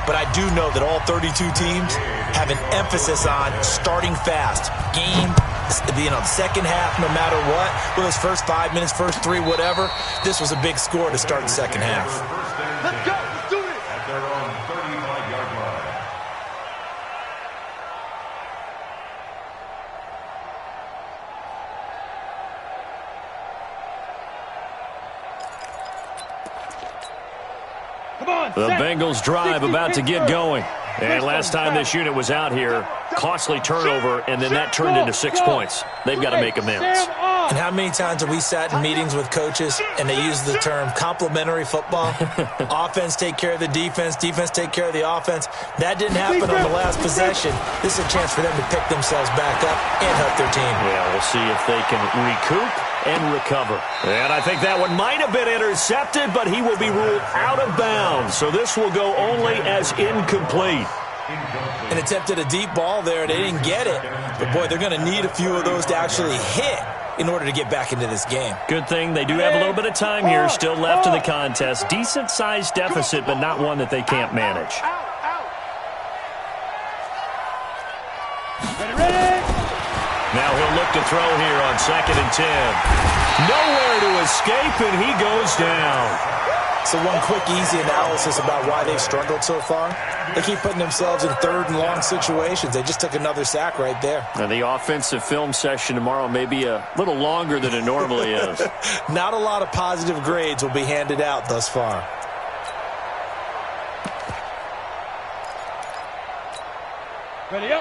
But I do know that all 32 teams have an emphasis on starting fast. Game, second half, no matter what. Whether it's first 5 minutes, first 3, whatever. This was a big score to start the second half. Let's go. The Bengals drive about to get going. And last time this unit was out here, costly turnover, and then that turned into 6 points. They've got to make amends. And how many times have we sat in meetings with coaches and they use the term complementary football? Offense take care of the defense, defense take care of the offense. That didn't happen on the last possession. This is a chance for them to pick themselves back up and help their team. Yeah, we'll see if they can recoup and recover. And I think that one might have been intercepted, but he will be ruled out of bounds. So this will go only as incomplete. And attempted a deep ball there. They didn't get it. But, boy, they're going to need a few of those to actually hit in order to get back into this game. Good thing they do have a little bit of time here still left in the contest. Decent-sized deficit, but not one that they can't manage. Now he'll look to throw here on 2nd and 10. Nowhere to escape, and he goes down. So one quick, easy analysis about why they've struggled so far. They keep putting themselves in 3rd and long situations. They just took another sack right there. And the offensive film session tomorrow may be a little longer than it normally is. Not a lot of positive grades will be handed out thus far.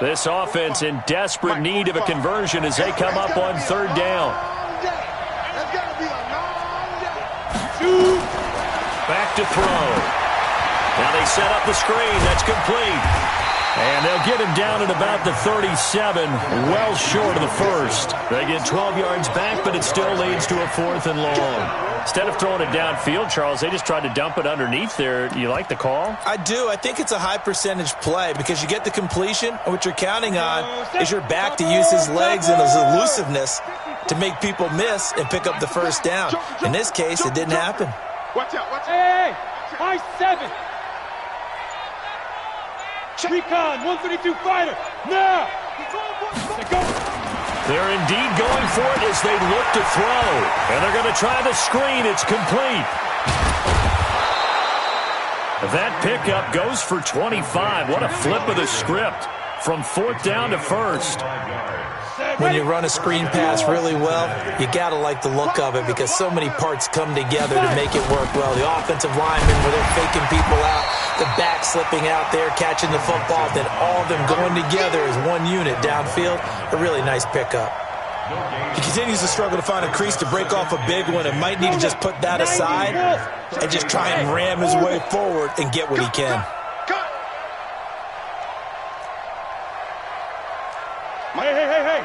This offense in desperate need of a conversion as they come up on 3rd down. Back to throw. Now they set up the screen. That's complete. And they'll get him down at about the 37, well short of the first. They get 12 yards back, but it still leads to a 4th and long. Instead of throwing it downfield, Charles, they just tried to dump it underneath there. You like the call? I do. I think it's a high percentage play because you get the completion, and what you're counting on is your back to use his legs and his elusiveness to make people miss and pick up the first down. In this case, it didn't happen. Watch out, watch out. Hey, high 7. Recon, 132 fighter. Now. They're indeed going for it as they look to throw. And they're going to try the screen. It's complete. That pickup goes for 25. What a flip of the script from 4th down to 1st. When you run a screen pass really well, you got to like the look of it because so many parts come together to make it work well. The offensive linemen, where they're faking people out, the back slipping out there, catching the football, then all of them going together as one unit downfield. A really nice pickup. He continues to struggle to find a crease to break off a big one and might need to just put that aside and just try and ram his way forward and get what he can. Hey.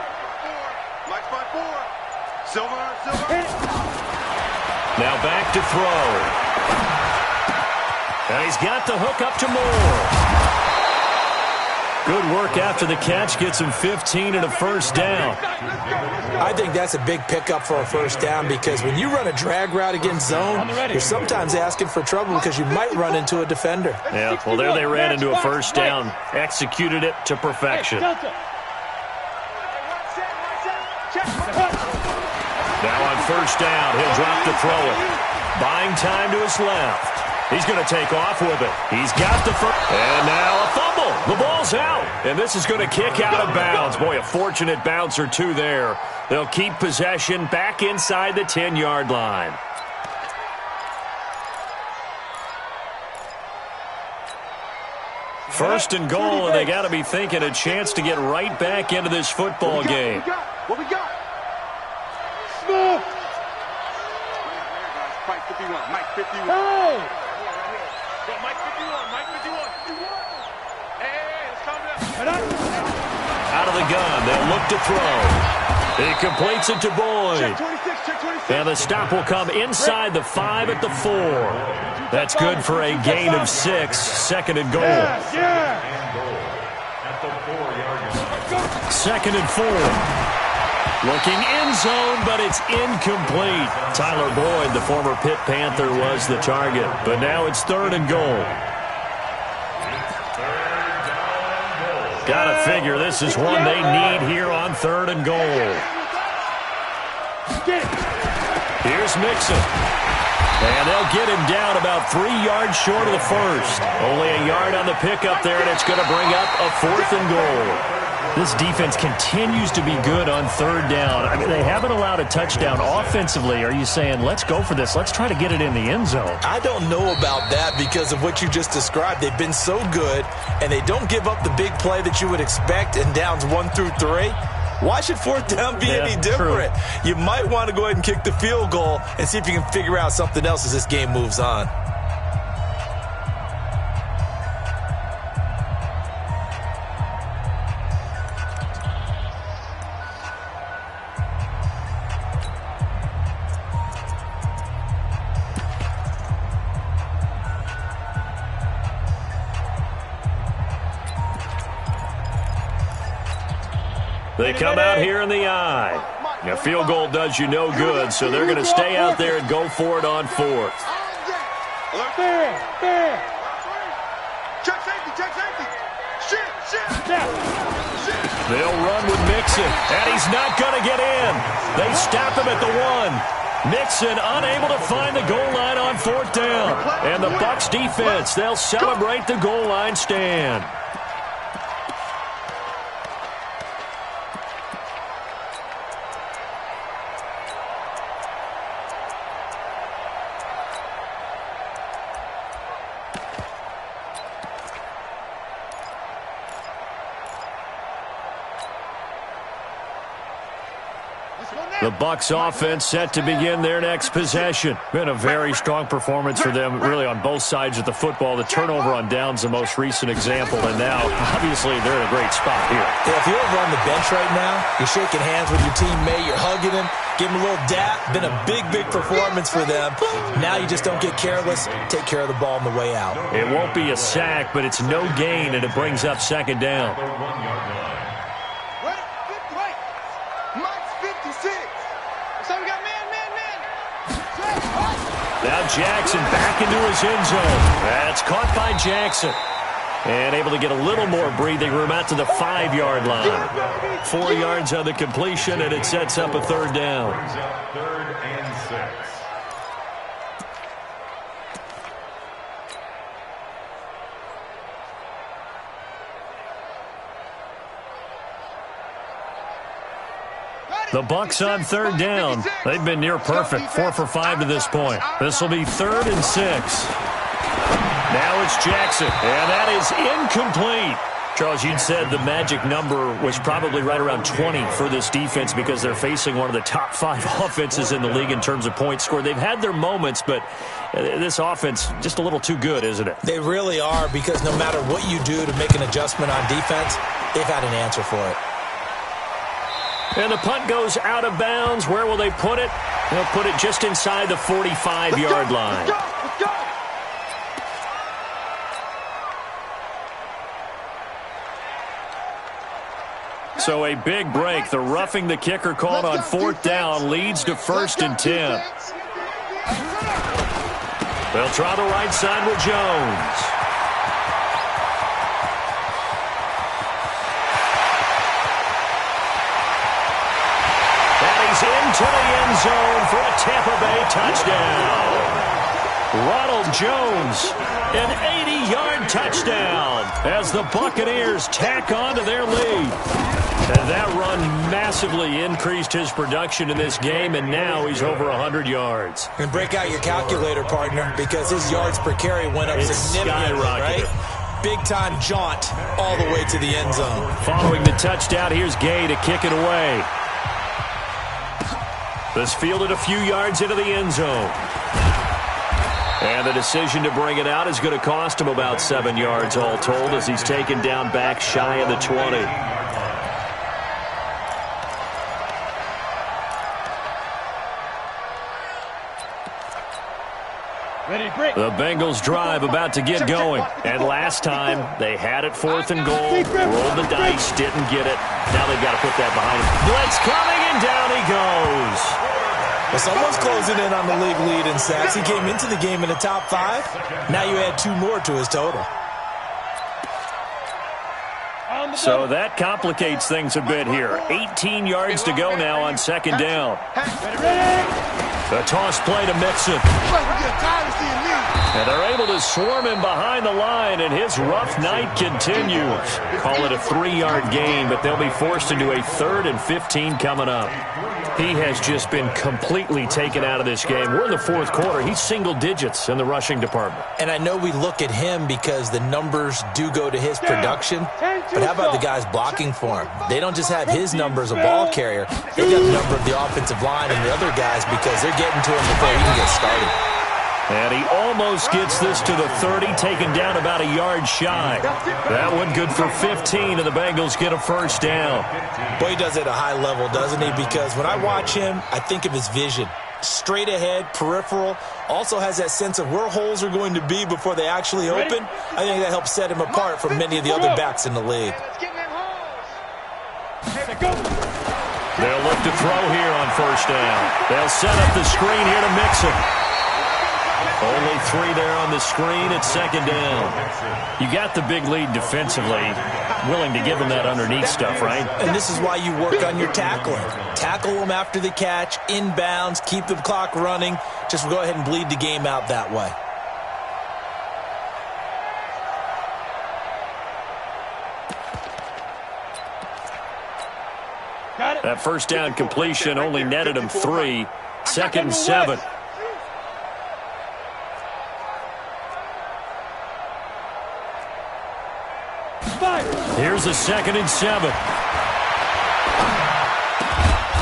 Mike's by 4. Silver. Now back to throw. And he's got the hook up to Moore. Good work after the catch. Gets him 15 and a 1st down. I think that's a big pickup for a 1st down because when you run a drag route against zone, you're sometimes asking for trouble because you might run into a defender. Yeah, well, there they ran into a 1st down. Executed it to perfection. Now on 1st down, he'll drop to throw it. Buying time to his left. He's going to take off with it. He's got the first. And now a fumble. The ball's out. And this is going to kick out of bounds. Boy, a fortunate bounce or two there. They'll keep possession back inside the 10-yard line. First and goal, and they got to be thinking a chance to get right back into this football game. What we got? Smith. Mike 51. Mike 51. Hey. Mike 51. Hey, let's calm down. Out of the gun, they'll look to throw. He completes it to Boyd. Check 26. And the stop will come inside the 5 at the 4. That's good for a gain of 6. 2nd and goal. Yeah. 2nd and 4. Looking end zone, but it's incomplete. Tyler Boyd, the former Pitt Panther, was the target. But now it's 3rd and goal. Gotta figure this is one they need here on 3rd and goal. Here's Mixon. And they'll get him down about 3 yards short of the first. Only a yard on the pickup there, and it's going to bring up a 4th and goal. This defense continues to be good on 3rd down. I mean, they haven't allowed a touchdown offensively. Are you saying, let's go for this, let's try to get it in the end zone? I don't know about that because of what you just described. They've been so good, and they don't give up the big play that you would expect in downs 1 through 3. Why should 4th down be any different? True. You might want to go ahead and kick the field goal and see if you can figure out something else as this game moves on. They come out here in the eye. A field goal does you no good, so they're going to stay out there and go for it on 4th. Check safety, check safety. Shit. They'll run with Mixon, and he's not going to get in. They stop him at the 1. Mixon unable to find the goal line on 4th down. And the Bucs defense, they'll celebrate the goal line stand. The Bucs offense set to begin their next possession. Been a very strong performance for them, really, on both sides of the football. The turnover on downs the most recent example, and now, obviously, they're in a great spot here. Yeah, if you're over on the bench right now, you're shaking hands with your teammate, you're hugging him, give him a little dap. Been a big performance for them. Now you just don't get careless. Take care of the ball on the way out. It won't be a sack, but it's no gain, and it brings up 2nd down. Now Jackson back into his end zone. That's caught by Jackson. And able to get a little more breathing room out to the 5-yard line. 4 yards on the completion, and it sets up a 3rd down. 3rd and 6. The Bucs on 3rd down. They've been near perfect, 4 for 5 to this point. This will be 3rd and 6. Now it's Jackson, and that is incomplete. Charles, you'd said the magic number was probably right around 20 for this defense because they're facing one of the top 5 offenses in the league in terms of points scored. They've had their moments, but this offense just a little too good, isn't it? They really are, because no matter what you do to make an adjustment on defense, they've had an answer for it. And the punt goes out of bounds. Where will they put it? They'll put it just inside the 45-yard line. Let's go. So a big break. The roughing the kicker called on 4th down leads to 1st and 10. They'll try the right side with Jones. Into the end zone for a Tampa Bay touchdown. Ronald Jones, an 80-yard touchdown as the Buccaneers tack on to their lead. And that run massively increased his production in this game, and now he's over 100 yards. And break out your calculator, partner, because his yards per carry went up significantly, right? Big-time jaunt all the way to the end zone. Following the touchdown, here's Gay to kick it away. This fielded a few yards into the end zone. And the decision to bring it out is going to cost him about 7 yards all told as he's taken down back shy of the 20. The Bengals drive about to get going. And last time, they had it 4th and goal, rolled the dice, didn't get it. Now they've got to put that behind them. Blitz coming, and down he goes. Well, someone's closing in on the league lead in sacks. He came into the game in the top 5. Now you add 2 more to his total. So that complicates things a bit here. 18 yards to go now on second down. The toss play to Mixon. And they're able to swarm him behind the line, and his rough night continues. Call it a 3-yard gain, but they'll be forced into a 3rd and 15 coming up. He has just been completely taken out of this game. We're in the 4th quarter. He's single digits in the rushing department. And I know we look at him because the numbers do go to his production, but how about the guys blocking for him? They don't just have his number as a ball carrier. They've got the number of the offensive line and the other guys because they're getting to him before he can get started. And he almost gets this to the 30, taken down about a yard shy. That one good for 15, and the Bengals get a first down. Boy, he does it at a high level, doesn't he? Because when I watch him, I think of his vision. Straight ahead, peripheral, also has that sense of where holes are going to be before they actually open. I think that helps set him apart from many of the other backs in the league. They'll look to throw here on first down. They'll set up the screen here to Mixon. Only 3 there on the screen at second down. You got the big lead defensively. Willing to give them that underneath stuff, right? And this is why you work on your tackling. Tackle them after the catch, inbounds, keep the clock running. Just go ahead and bleed the game out that way. That first down completion only netted him 3. 2nd and 7. Here's a 2nd and 7.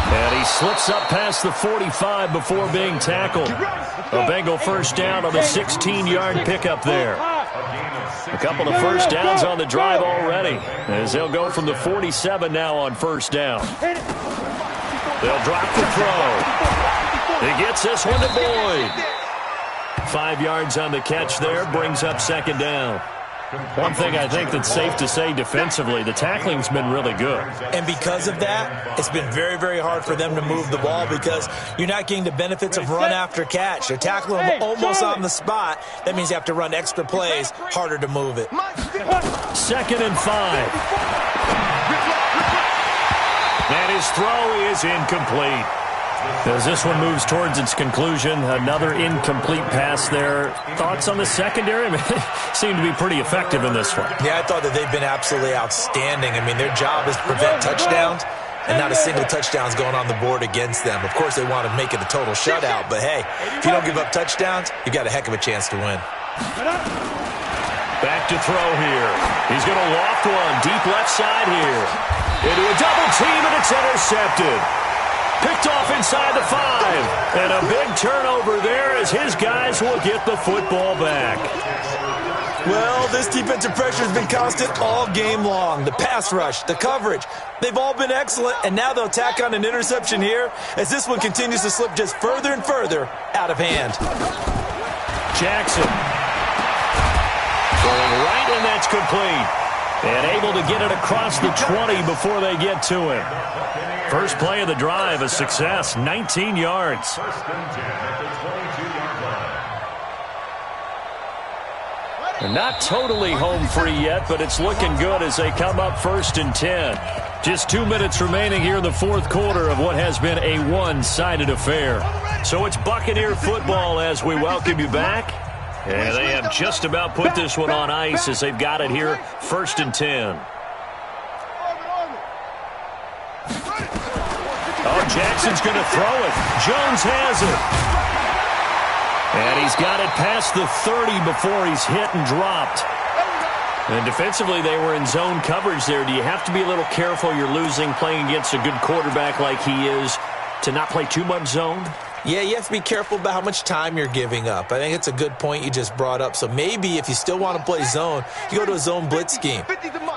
And he slips up past the 45 before being tackled. A Bengal first down on a 16-yard pickup there. A couple of first downs on the drive already, as they'll go from the 47 now on first down. They'll drop the throw. He gets this one to Boyd. 5 yards on the catch there, brings up second down. One thing I think that's safe to say defensively, the tackling's been really good. And because of that, it's been very, very hard for them to move the ball because you're not getting the benefits of run after catch. They're tackling them almost on the spot. That means you have to run extra plays, harder to move it. 2nd and 5. And his throw is incomplete. As this one moves towards its conclusion, another incomplete pass there. Thoughts on the secondary? Seem to be pretty effective in this one. Yeah, I thought that they've been absolutely outstanding. I mean, their job is to prevent touchdowns, and not a single touchdown's going on the board against them. Of course, they want to make it a total shutout, but hey, if you don't give up touchdowns, you've got a heck of a chance to win. Back to throw here. He's going to loft one deep left side here. Into a double team, and it's intercepted. Picked off inside the 5. And a big turnover there as his guys will get the football back. Well, this defensive pressure has been constant all game long. The pass rush, the coverage, they've all been excellent, and now they'll tack on an interception here as this one continues to slip just further and further out of hand. Jackson going right, and that's complete. And able to get it across the 20 before they get to him. First play of the drive, a success, 19 yards. First and 10 at the 22-yard line. They're not totally home free yet, but it's looking good as they come up 1st and 10. Just 2 minutes remaining here in the 4th quarter of what has been a one-sided affair. So it's Buccaneer football as we welcome you back. And they have just about put this one on ice as they've got it here, 1st and 10. Oh, Jackson's going to throw it. Jones has it. And he's got it past the 30 before he's hit and dropped. And defensively, they were in zone coverage there. Do you have to be a little careful? You're losing, playing against a good quarterback like he is, to not play too much zone? Yeah, you have to be careful about how much time you're giving up. I think it's a good point you just brought up. So maybe if you still want to play zone, you go to a zone blitz scheme.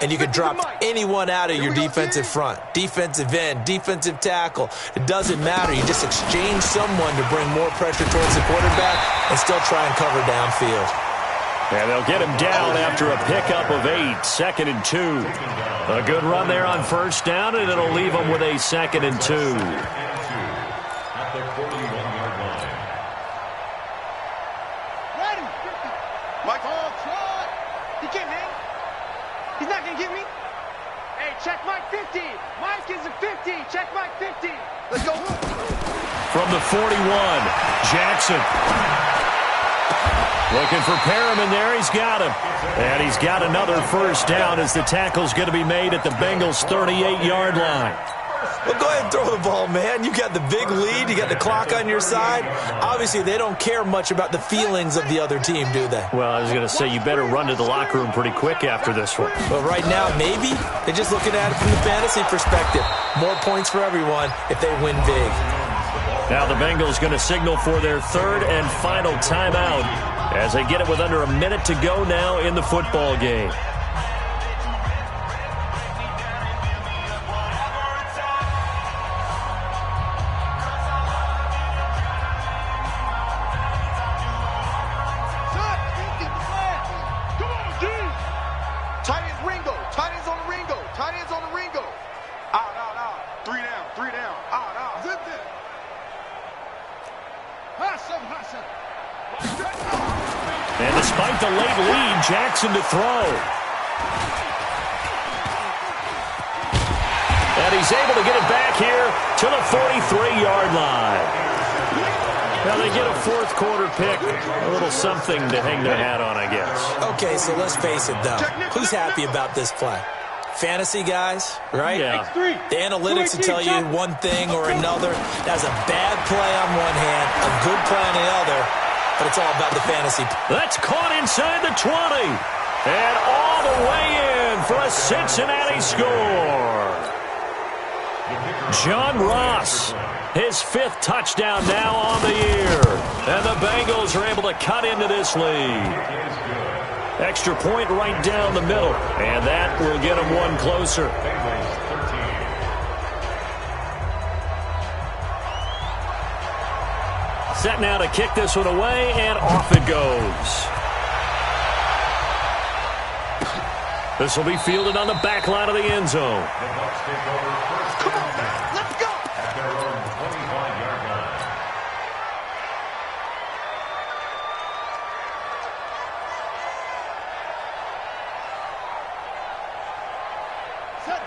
And you can drop anyone out of your defensive front. Defensive end, defensive tackle. It doesn't matter. You just exchange someone to bring more pressure towards the quarterback and still try and cover downfield. And they'll get him down after a pickup of 8, 2nd and 2. A good run there on first down, and it'll leave them with a 2nd and 2. At the 41-yard line. Ready. Mike. Oh, try. He can't hang. He's not going to get me. Hey, check Mike 50. Mike is a 50. Check Mike 50. Let's go. From the 41, Jackson. Looking for Perriman there. He's got him. And he's got another first down as the tackle's going to be made at the Bengals' 38-yard line. Well, go ahead and throw the ball, man. You got the big lead. You got the clock on your side. Obviously, they don't care much about the feelings of the other team, do they? Well, I was going to say, you better run to the locker room pretty quick after this one. But right now, maybe they're just looking at it from the fantasy perspective. More points for everyone if they win big. Now the Bengals going to signal for their third and final timeout as they get it with under a minute to go now in the football game. And despite the late lead, Jackson to throw. And he's able to get it back here to the 43-yard line. Now they get a fourth quarter pick, a little something to hang their hat on, I guess. Okay, so let's face it, though. Who's happy about this play? Fantasy guys, right? Yeah. The analytics will tell you one thing or another. That's a bad play on one hand, a good play on the other, but it's all about the fantasy. That's caught inside the 20. And all the way in for a Cincinnati score. John Ross, his fifth touchdown now on the year. And the Bengals are able to cut into this lead. Extra point right down the middle. And that will get them one closer. Set now to kick this one away, and off it goes. This will be fielded on the back line of the end zone. Come on, man. Let's go. At their own 25-yard line.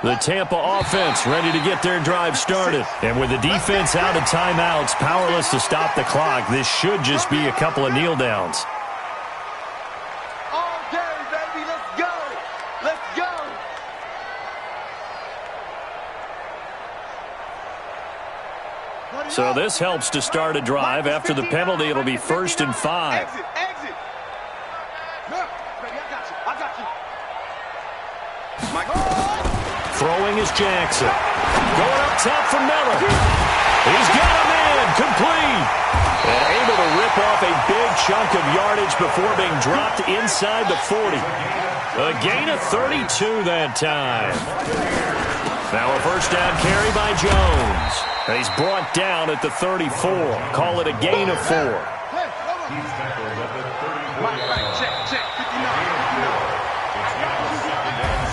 The Tampa offense ready to get their drive started. And with the defense out of timeouts, powerless to stop the clock, this should just be a couple of kneel downs. All day, baby. Let's go. Let's go. So this helps to start a drive. After the penalty, it'll be 1st and 5. Exit, exit. Look, baby, I got you. I got you. Throwing is Jackson. Going up top for Miller. He's got a man. Complete. And able to rip off a big chunk of yardage before being dropped inside the 40. A gain of 32 that time. Now a first down carry by Jones. And he's brought down at the 34. Call it a gain of 4. He's tackled at the 34. Check. 59.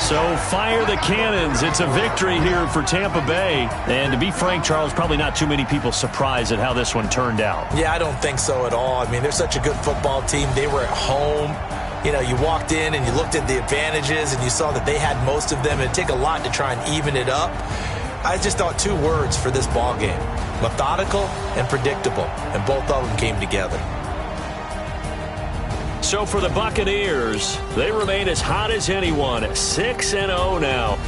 So fire the cannons. It's a victory here for Tampa Bay. And to be frank, Charles, probably not too many people surprised at how this one turned out. Yeah, I don't think so at all. I mean, they're such a good football team. They were at home. You know, you walked in and you looked at the advantages and you saw that they had most of them. It'd take a lot to try and even it up. I just thought two words for this ball game: methodical and predictable. And both of them came together. So for the Buccaneers, they remain as hot as anyone, 6-0 now.